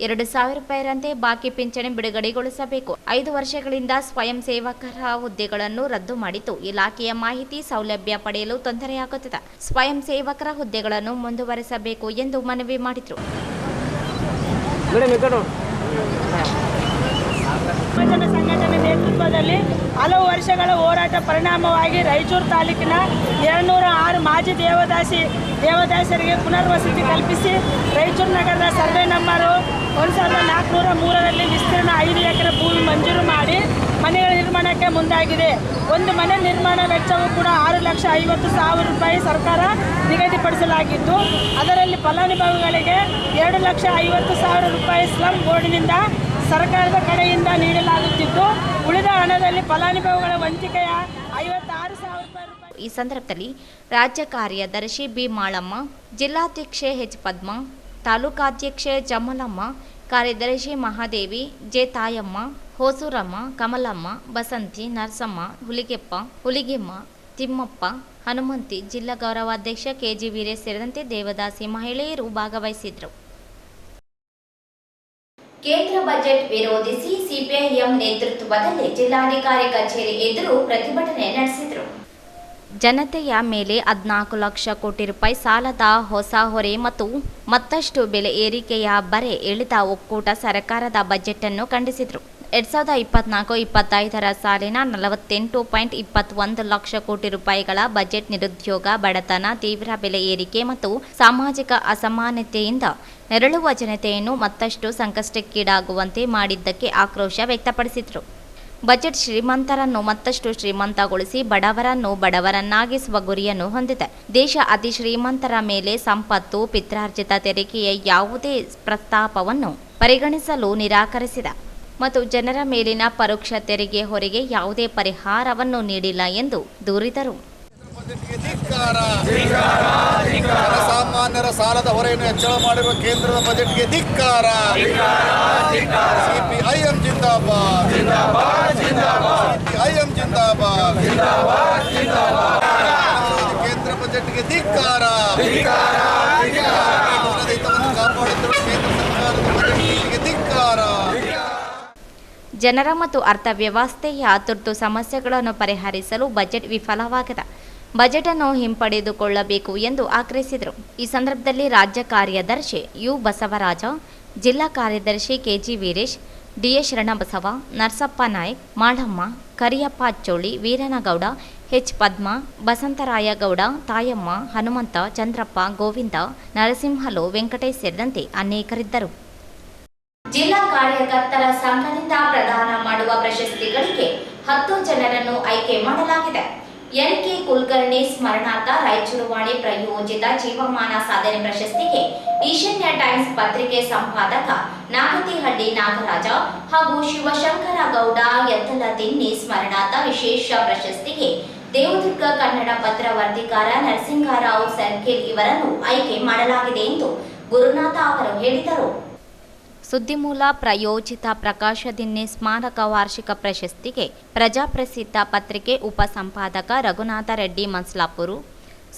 2,000 ರೂಪಾಯಿರಂತೆ ಬಾಕಿ ಪಿಂಚಣಿ ಬಿಡುಗಡೆಗೊಳಿಸಬೇಕು. 5 ವರ್ಷಗಳಿಂದ ಸ್ವಯಂ ಸೇವಕರ ಹುದ್ದೆಗಳನ್ನು ರದ್ದು ಮಾಡಿದ್ದು ಇಲಾಖೆಯ ಮಾಹಿತಿ ಸೌಲಭ್ಯ ಪಡೆಯಲು ತೊಂದರೆಯಾಗುತ್ತಿದೆ. ಸ್ವಯಂ ಸೇವಕರ ಹುದ್ದೆಗಳನ್ನು ಮುಂದುವರೆಸಬೇಕು ಎಂದು ಮನವಿ ಮಾಡಿದರು. ಸಂಘಟನೆ ನೇತೃತ್ವದಲ್ಲಿ ಹಲವು ವರ್ಷಗಳ ಹೋರಾಟ ಪರಿಣಾಮವಾಗಿ ರಾಯಚೂರು ತಾಲೂಕಿನ 206 ಮಾಜಿ ದೇವದಾಸರಿಗೆ ಪುನರ್ವಸತಿ ಕಲ್ಪಿಸಿ ರಾಯಚೂರು ನಗರದ ಸರ್ವೆ ನಂಬರು 1403ರಲ್ಲಿ ವಿಸ್ತೀರ್ಣ 5 ಎಕರೆ ಭೂಮಿ ಮಂಜೂರು ಮಾಡಿ ಮನೆಗಳ ನಿರ್ಮಾಣಕ್ಕೆ ಮುಂದಾಗಿದೆ. ಒಂದು ಮನೆ ನಿರ್ಮಾಣ ವೆಚ್ಚವೂ ಕೂಡ 6,50,000 ರೂಪಾಯಿ ಸರ್ಕಾರ ನಿಗದಿಪಡಿಸಲಾಗಿದ್ದು, ಅದರಲ್ಲಿ ಫಲಾನುಭವಿಗಳಿಗೆ 2,50,000 ರೂಪಾಯಿ ಸ್ಲಂ ಬೋರ್ಡ್ನಿಂದ ಸರ್ಕಾರದ ಕಡೆಯಿಂದ ನೀಡಲಾಗುತ್ತಿದ್ದು, ಉಳಿದ ಹಣದಲ್ಲಿ ಫಲಾನುಭವಿಗಳ ವಂತಿಕೆಯ 56,000 ರೂಪಾಯಿ. ಈ ಸಂದರ್ಭದಲ್ಲಿ ರಾಜ್ಯ ಕಾರ್ಯದರ್ಶಿ ಬಿ ಮಾಳಮ್ಮ, ಜಿಲ್ಲಾಧ್ಯಕ್ಷೆ ಎಚ್ ಪದ್ಮ, ತಾಲೂಕಾಧ್ಯಕ್ಷೆ ಜಮಲಮ್ಮ, ಕಾರ್ಯದರ್ಶಿ ಮಹಾದೇವಿ, ಜೆ ತಾಯಮ್ಮ, ಹೊಸೂರಮ್ಮ, ಕಮಲಮ್ಮ, ಬಸಂತಿ, ನರಸಮ್ಮ, ಹುಲಿಗೆಮ್ಮ, ತಿಮ್ಮಪ್ಪ, ಹನುಮಂತಿ, ಜಿಲ್ಲಾ ಗೌರವಾಧ್ಯಕ್ಷ ಕೆಜಿ ವೀರೇಶ್ ಸೇರಿದಂತೆ ದೇವದಾಸಿ ಮಹಿಳೆಯರು ಭಾಗವಹಿಸಿದ್ರು. ಕೇಂದ್ರ ಬಜೆಟ್ ವಿರೋಧಿಸಿ ಸಿಪಿಐಎಂ ನೇತೃತ್ವದಲ್ಲಿ ಜಿಲ್ಲಾಧಿಕಾರಿ ಕಚೇರಿ ಎದುರು ಪ್ರತಿಭಟನೆ ನಡೆಸಿದರು. ಜನತೆಯ ಮೇಲೆ 14 ಲಕ್ಷ ಕೋಟಿ ರೂಪಾಯಿ ಸಾಲದ ಹೊಸ ಹೊರೆ ಮತ್ತು ಮತ್ತಷ್ಟು ಬೆಲೆ ಏರಿಕೆಯ ಬರೆ ಎಳೆದ ಒಕ್ಕೂಟ ಸರ್ಕಾರದ ಬಜೆಟ್ ಅನ್ನು ಖಂಡಿಸಿದರು. 2024-25ರ ಸಾಲಿನ 48.21 ಲಕ್ಷ ಕೋಟಿ ರೂಪಾಯಿಗಳ ಬಜೆಟ್ ನಿರುದ್ಯೋಗ, ಬಡತನ, ತೀವ್ರ ಬೆಲೆ ಏರಿಕೆ ಮತ್ತು ಸಾಮಾಜಿಕ ಅಸಮಾನತೆಯಿಂದ ನೆರಳುವ ಜನತೆಯನ್ನು ಮತ್ತಷ್ಟು ಸಂಕಷ್ಟಕ್ಕೀಡಾಗುವಂತೆ ಮಾಡಿದ್ದಕ್ಕೆ ಆಕ್ರೋಶ ವ್ಯಕ್ತಪಡಿಸಿದರು. ಬಜೆಟ್ ಶ್ರೀಮಂತರನ್ನು ಮತ್ತಷ್ಟು ಶ್ರೀಮಂತಗೊಳಿಸಿ ಬಡವರನ್ನು ಬಡವರನ್ನಾಗಿಸುವ ಗುರಿಯನ್ನು ಹೊಂದಿದೆ. ದೇಶ ಅತಿ ಶ್ರೀಮಂತರ ಮೇಲೆ ಸಂಪತ್ತು, ಪಿತ್ರಾರ್ಜಿತ ತೆರಿಗೆಯ ಯಾವುದೇ ಪ್ರಸ್ತಾಪವನ್ನು ಪರಿಗಣಿಸಲು ನಿರಾಕರಿಸಿದೆ. ಮತ್ತು ಜನರ ಮೇಲಿನ ಪರೋಕ್ಷ ತೆರಿಗೆ ಹೊರೆಗೆ ಯಾವುದೇ ಪರಿಹಾರವನ್ನು ನೀಡಿಲ್ಲ ಎಂದು ದೂರಿದರು. ಸಾಮಾನ್ಯರ ಸಾಲದ ಹೊರೆಯನ್ನು ಹೆಚ್ಚಳ ಮಾಡಿರುವ ಕೇಂದ್ರದ ಬಜೆಟ್ಗೆ ಧಿಕ್ಕಾರ. ಸಿಪಿಐಎಂ ಜಿಂದಾಬಾದ್, ಸಿಪಿಐಎಂ ಜಿಂದಾಬಾದ್. ಕೇಂದ್ರ ಬಜೆಟ್ಗೆ ಧಿಕ್ಕಾರ. ಹಿತವನ್ನು ಕಾಪಾಡುತ್ತಿರುವ ಕೇಂದ್ರ ಸರ್ಕಾರದ ಬಜೆಟ್ಗೆ ಧಿಕ್ಕಾರ. ಜನರ ಮತ್ತು ಅರ್ಥವ್ಯವಸ್ಥೆಯ ತುರ್ತು ಸಮಸ್ಯೆಗಳನ್ನು ಪರಿಹರಿಸಲು ಬಜೆಟ್ ವಿಫಲವಾಗಿದೆ. ಬಜೆಟ್ ಅನ್ನು ಹಿಂಪಡೆದುಕೊಳ್ಳಬೇಕು ಎಂದು ಆಗ್ರಹಿಸಿದರು. ಈ ಸಂದರ್ಭದಲ್ಲಿ ರಾಜ್ಯ ಕಾರ್ಯದರ್ಶಿ ಯು ಬಸವರಾಜ, ಜಿಲ್ಲಾ ಕಾರ್ಯದರ್ಶಿ KG Veeresh, DS Sharanabasava, Narasappa Naik, Malamma, Kariyappa Achcholi, Veeranagouda, H Padma, Basantharayagouda, Tayamma, Hanumantha, Chandrappa, Govinda, Narasimhalu, Venkatesh ಸೇರಿದಂತೆ ಅನೇಕರಿದ್ದರು. ಜಿಲ್ಲಾ ಕಾರ್ಯಕರ್ತರ ಸಂಘದಿಂದ ಪ್ರದಾನ ಮಾಡುವ ಪ್ರಶಸ್ತಿಗಳಿಗೆ 10 ಜನರನ್ನು ಆಯ್ಕೆ ಮಾಡಲಾಗಿದೆ. ಎನ್.ಕೆ. ಕುಲಕರ್ಣಿ ಸ್ಮರಣಾರ್ಥ ರಾಯಚೂರು ವಾಣಿ ಪ್ರಾಯೋಜಿತ ಜೀವಮಾನ ಸಾಧನೆ ಪ್ರಶಸ್ತಿಗೆ ಈಶಾನ್ಯ ಟೈಮ್ಸ್ ಪತ್ರಿಕೆ ಸಂಪಾದಕ ನಾಗತಿಹಳ್ಳಿ ನಾಗರಾಜ ಹಾಗೂ ಶಿವಶಂಕರ ಗೌಡ ಯತ್ತಲದಿನ್ನಿ ಸ್ಮರಣಾರ್ಥ ವಿಶೇಷ ಪ್ರಶಸ್ತಿಗೆ ದೇವದುರ್ಗ ಕನ್ನಡ ಪತ್ರ ವರದಿಗಾರ ನರಸಿಂಗರಾವ್ ಸರ್ಕಿಲ್ ಇವರನ್ನು ಆಯ್ಕೆ ಮಾಡಲಾಗಿದೆ ಎಂದು ಗುರುನಾಥ ಅವರು ಹೇಳಿದರು. ಸುದ್ದಿಮೂಲ ಪ್ರಾಯೋಜಿತ ಪ್ರಕಾಶ ದಿನ್ನಿ ಸ್ಮಾರಕ ವಾರ್ಷಿಕ ಪ್ರಶಸ್ತಿಗೆ ಪ್ರಜಾಪ್ರಸಿದ್ಧ ಪತ್ರಿಕೆ ಉಪಸಂಪಾದಕ ರಘುನಾಥ ರೆಡ್ಡಿ ಮನ್ಸ್ಲಾಪುರು,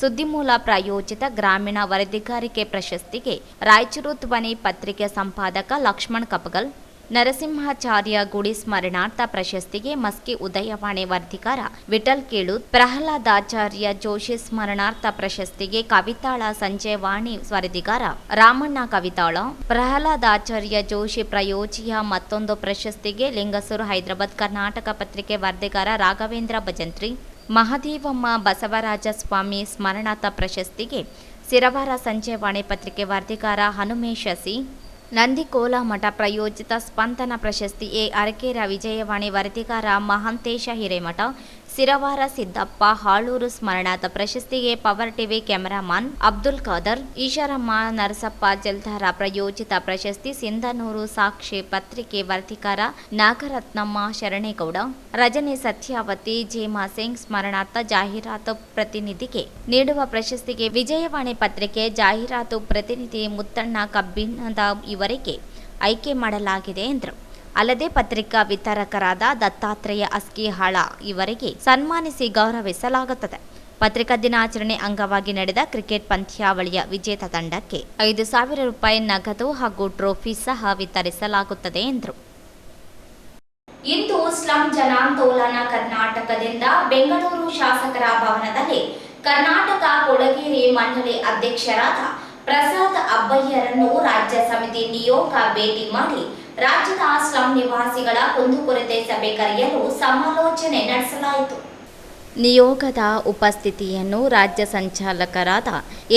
ಸುದ್ದಿಮೂಲ ಪ್ರಾಯೋಜಿತ ಗ್ರಾಮೀಣ ವರದಿಗಾರಿಕೆ ಪ್ರಶಸ್ತಿಗೆ ರಾಯಚೂರು ಧ್ವನಿ ಪತ್ರಿಕೆ ಸಂಪಾದಕ ಲಕ್ಷ್ಮಣ್ ಕಪಗಲ್, ನರಸಿಂಹಾಚಾರ್ಯ ಗುಡಿ ಸ್ಮರಣಾರ್ಥ ಪ್ರಶಸ್ತಿಗೆ ಮಸ್ಕಿ ಉದಯವಾಣಿ ವರದಿಗಾರ ವಿಠಲ್ ಕೇಳುತ್, ಪ್ರಹ್ಲಾದಾಚಾರ್ಯ ಜೋಶಿ ಸ್ಮರಣಾರ್ಥ ಪ್ರಶಸ್ತಿಗೆ ಕವಿತಾಳ ಸಂಜಯವಾಣಿ ವರದಿಗಾರ ರಾಮಣ್ಣ ಕವಿತಾಳ, ಪ್ರಹ್ಲಾದಾಚಾರ್ಯ ಜೋಶಿ ಪ್ರಾಯೋಜಿಯ ಮತ್ತೊಂದು ಪ್ರಶಸ್ತಿಗೆ ಲಿಂಗಸೂರು ಹೈದರಾಬಾದ್ ಕರ್ನಾಟಕ ಪತ್ರಿಕೆ ವರದಿಗಾರ ರಾಘವೇಂದ್ರ ಭಜಂತ್ರಿ, ಮಹದೇವಮ್ಮ ಬಸವರಾಜ ಸ್ವಾಮಿ ಸ್ಮರಣಾರ್ಥ ಪ್ರಶಸ್ತಿಗೆ ಸಿರವಾರ ಸಂಜಯವಾಣಿ ಪತ್ರಿಕೆ ವರದಿಗಾರ ಹನುಮೇಶ ಸಿ, ನಂದಿಕೋಲ ಮಠ ಪ್ರಾಯೋಜಿತ ಸ್ಪಂದನ ಪ್ರಶಸ್ತಿ ಎ ಅರಕೇರ ವಿಜಯವಾಣಿ ವರದಿಗಾರ ಮಹಾಂತೇಶ ಹಿರೇಮಠ, ಸಿರವಾರ ಸಿದ್ದಪ್ಪ ಹಾಳೂರು ಸ್ಮರಣಾರ್ಥ ಪ್ರಶಸ್ತಿಗೆ power TV cameraman Abdul Khader, Eesharamma Narasappa Jaldhara ಪ್ರಾಯೋಜಿತ ಪ್ರಶಸ್ತಿ ಸಿಂಧನೂರು ಸಾಕ್ಷಿ ಪತ್ರಿಕೆ ವರದಿಗಾರ ನಾಗರತ್ನಮ್ಮ ಶರಣೇಗೌಡ, ರಜನಿ ಸತ್ಯಾವತಿ ಜೇಮಾ ಸಿಂಗ್ ಸ್ಮರಣಾರ್ಥ ಜಾಹೀರಾತು ಪ್ರತಿನಿಧಿಗೆ ನೀಡುವ ಪ್ರಶಸ್ತಿಗೆ ವಿಜಯವಾಣಿ ಪತ್ರಿಕೆ ಜಾಹೀರಾತು ಪ್ರತಿನಿಧಿ ಮುತ್ತಣ್ಣ ಕಬ್ಬಿಣದ ಇವರಿಗೆ ಆಯ್ಕೆ ಮಾಡಲಾಗಿದೆ ಎಂದರು. ಅಲ್ಲದೆ ಪತ್ರಿಕಾ ವಿತರಕರಾದ ದತ್ತಾತ್ರೇಯ ಅಸ್ಕಿಹಾಳ ಇವರಿಗೆ ಸನ್ಮಾನಿಸಿ ಗೌರವಿಸಲಾಗುತ್ತದೆ. ಪತ್ರಿಕಾ ದಿನಾಚರಣೆ ಅಂಗವಾಗಿ ನಡೆದ ಕ್ರಿಕೆಟ್ ಪಂದ್ಯಾವಳಿಯ ವಿಜೇತ ತಂಡಕ್ಕೆ 5,000 ರೂಪಾಯಿ ನಗದು ಹಾಗೂ ಟ್ರೋಫಿ ಸಹ ವಿತರಿಸಲಾಗುತ್ತದೆ ಎಂದರು. ಇಂದು ಸ್ಲಂ ಜನಾಂದೋಲನ ಕರ್ನಾಟಕದಿಂದ ಬೆಂಗಳೂರು ಶಾಸಕರ ಭವನದಲ್ಲಿ ಕರ್ನಾಟಕ ಕೊಳಗೇರಿ ಮಂಡಳಿ ಅಧ್ಯಕ್ಷರಾದ ಪ್ರಸಾದ್ ಅಬ್ಬಯ್ಯರನ್ನು ರಾಜ್ಯ ಸಮಿತಿ ನಿಯೋಗ ಭೇಟಿ ಮಾಡಿ ರಾಜ್ಯದ ಸ್ಲಂ ನಿವಾಸಿಗಳ ಕುಂದುಕೊರತೆ ಸಭೆ ಕರೆಯಲು ಸಮಾಲೋಚನೆ ನಡೆಸಲಾಯಿತು. ನಿಯೋಗದ ಉಪಸ್ಥಿತಿಯನ್ನು ರಾಜ್ಯ ಸಂಚಾಲಕರಾದ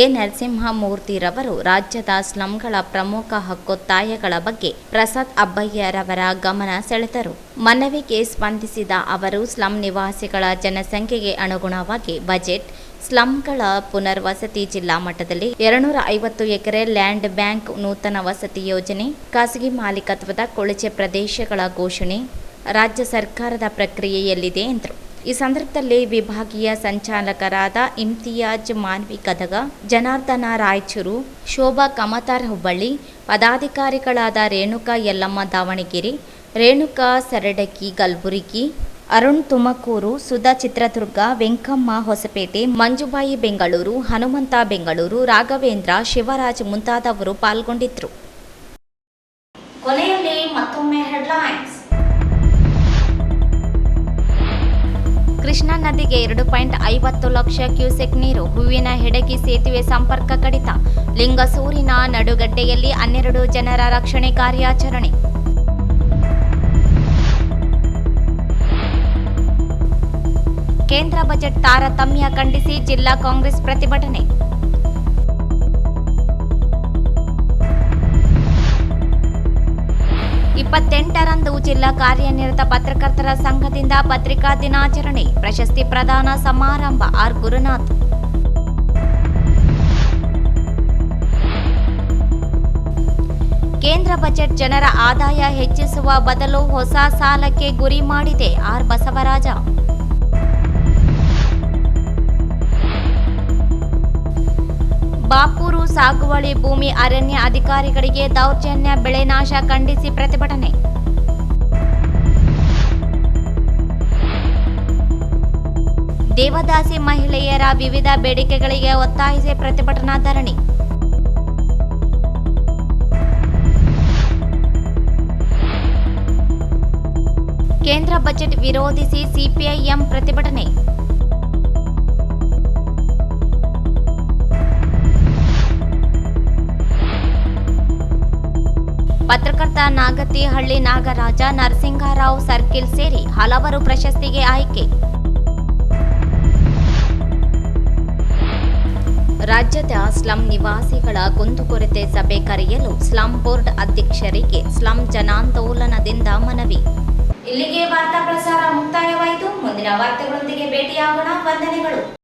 ಎ ನರಸಿಂಹಮೂರ್ತಿರವರು ರಾಜ್ಯದ ಸ್ಲಂಗಳ ಪ್ರಮುಖ ಹಕ್ಕೊತ್ತಾಯಗಳ ಬಗ್ಗೆ ಪ್ರಸಾದ್ ಅಬ್ಬಯ್ಯರವರ ಗಮನ ಸೆಳೆದರು. ಮನವಿಗೆ ಸ್ಪಂದಿಸಿದ ಅವರು ಸ್ಲಂ ನಿವಾಸಿಗಳ ಜನಸಂಖ್ಯೆಗೆ ಅನುಗುಣವಾಗಿ ಬಜೆಟ್, ಸ್ಲಂಗಳ ಪುನರ್ವಸತಿ, ಜಿಲ್ಲಾ ಮಟ್ಟದಲ್ಲಿ 250 ಎಕರೆ ಲ್ಯಾಂಡ್ ಬ್ಯಾಂಕ್, ನೂತನ ವಸತಿ ಯೋಜನೆ, ಖಾಸಗಿ ಮಾಲೀಕತ್ವದ ಕೊಳಚೆ ಪ್ರದೇಶಗಳ ಘೋಷಣೆ ರಾಜ್ಯ ಸರ್ಕಾರದ ಪ್ರಕ್ರಿಯೆಯಲ್ಲಿದೆ ಎಂದರು. ಈ ಸಂದರ್ಭದಲ್ಲಿ ವಿಭಾಗೀಯ ಸಂಚಾಲಕರಾದ ಇಮ್ತಿಯಾಜ್ ಮಾನ್ವಿ ಗದಗ, ಜನಾರ್ದನ ರಾಯಚೂರು, ಶೋಭಾ ಕಮತಾರ್ ಹುಬ್ಬಳ್ಳಿ, ಪದಾಧಿಕಾರಿಗಳಾದ ರೇಣುಕಾ ಯಲ್ಲಮ್ಮ ದಾವಣಗೆರೆ, ರೇಣುಕಾ ಸರಡಕಿ ಕಲಬುರಗಿ, ಅರುಣ್ ತುಮಕೂರು, ಸುಧಾ ಚಿತ್ರದುರ್ಗ, ವೆಂಕಮ್ಮ ಹೊಸಪೇಟೆ, ಮಂಜುಬಾಯಿ ಬೆಂಗಳೂರು, ಹನುಮಂತ ಬೆಂಗಳೂರು, ರಾಘವೇಂದ್ರ, ಶಿವರಾಜ್ ಮುಂತಾದವರು ಪಾಲ್ಗೊಂಡಿದ್ದರು. ಕೊನೆಯಲ್ಲಿ ಮತ್ತೊಮ್ಮೆ ಹೆಡ್ಲೈನ್ಸ್. ಕೃಷ್ಣಾ ನದಿಗೆ 2.50 ಲಕ್ಷ ಕ್ಯೂಸೆಕ್ ನೀರು, ಹೂವಿನ ಹೆಡಗಿ ಸೇತುವೆ ಸಂಪರ್ಕ ಕಡಿತ, ಲಿಂಗಸೂರಿನ ನಡುಗಡ್ಡೆಯಲ್ಲಿ 12 ಜನರ ರಕ್ಷಣೆ ಕಾರ್ಯಾಚರಣೆ. ಕೇಂದ್ರ ಬಜೆಟ್ ತಾರತಮ್ಯ ಖಂಡಿಸಿ ಜಿಲ್ಲಾ ಕಾಂಗ್ರೆಸ್ ಪ್ರತಿಭಟನೆ. ರಂದು ಜಿಲ್ಲಾ ಕಾರ್ಯನಿರತ ಪತ್ರಕರ್ತರ ಸಂಘದಿಂದ ಪತ್ರಿಕಾ ದಿನಾಚರಣೆ, ಪ್ರಶಸ್ತಿ ಪ್ರದಾನ ಸಮಾರಂಭ. ಆರ್ ಗುರುನಾಥ್. ಕೇಂದ್ರ ಬಜೆಟ್ ಜನರ ಆದಾಯ ಹೆಚ್ಚಿಸುವ ಬದಲು ಹೊಸ ಸಾಲಕ್ಕೆ ಗುರಿ ಮಾಡಿದೆ ಆರ್ ಬಸವರಾಜ. ಬಾಪೂರು ಸಾಗುವಳಿ ಭೂಮಿ ಅರಣ್ಯ ಅಧಿಕಾರಿಗಳಿಗೆ ದೌರ್ಜನ್ಯ ಬೆಳೆ ನಾಶ ಖಂಡಿಸಿ ಪ್ರತಿಭಟನೆ. ದೇವದಾಸಿ ಮಹಿಳೆಯರ ವಿವಿಧ ಬೇಡಿಕೆಗಳಿಗೆ ಒತ್ತಾಯಿಸಿ ಪ್ರತಿಭಟನಾ ಧರಣಿ. ಕೇಂದ್ರ ಬಜೆಟ್ ವಿರೋಧಿಸಿ ಸಿಪಿಐಎಂ ಪ್ರತಿಭಟನೆ. ಪತ್ರಕರ್ತ ನಾಗತಿಹಳ್ಳಿ ನಾಗರಾಜ, ನರಸಿಂಗರಾವ್ ಸರ್ಕಿಲ್ ಸೇರಿ ಹಲವರು ಪ್ರಶಸ್ತಿಗೆ ಆಯ್ಕೆ. ರಾಜ್ಯದ ಸ್ಲಂ ನಿವಾಸಿಗಳ ಕುಂದುಕೊರತೆ ಸಭೆ ಕರೆಯಲು ಸ್ಲಂ ಬೋರ್ಡ್ ಅಧ್ಯಕ್ಷರಿಗೆ ಸ್ಲಂ ಜನಾಂದೋಲನದಿಂದ ಮನವಿ. ಇಲ್ಲಿಗೆ ವಾರ್ತಾ ಪ್ರಸಾರ ಮುಕ್ತಾಯವಾಯಿತು. ಮುಂದಿನ ವಾರ್ತೆಗಳೊಂದಿಗೆ ಭೇಟಿಯಾಗೋಣ. ವಂದನೆಗಳು.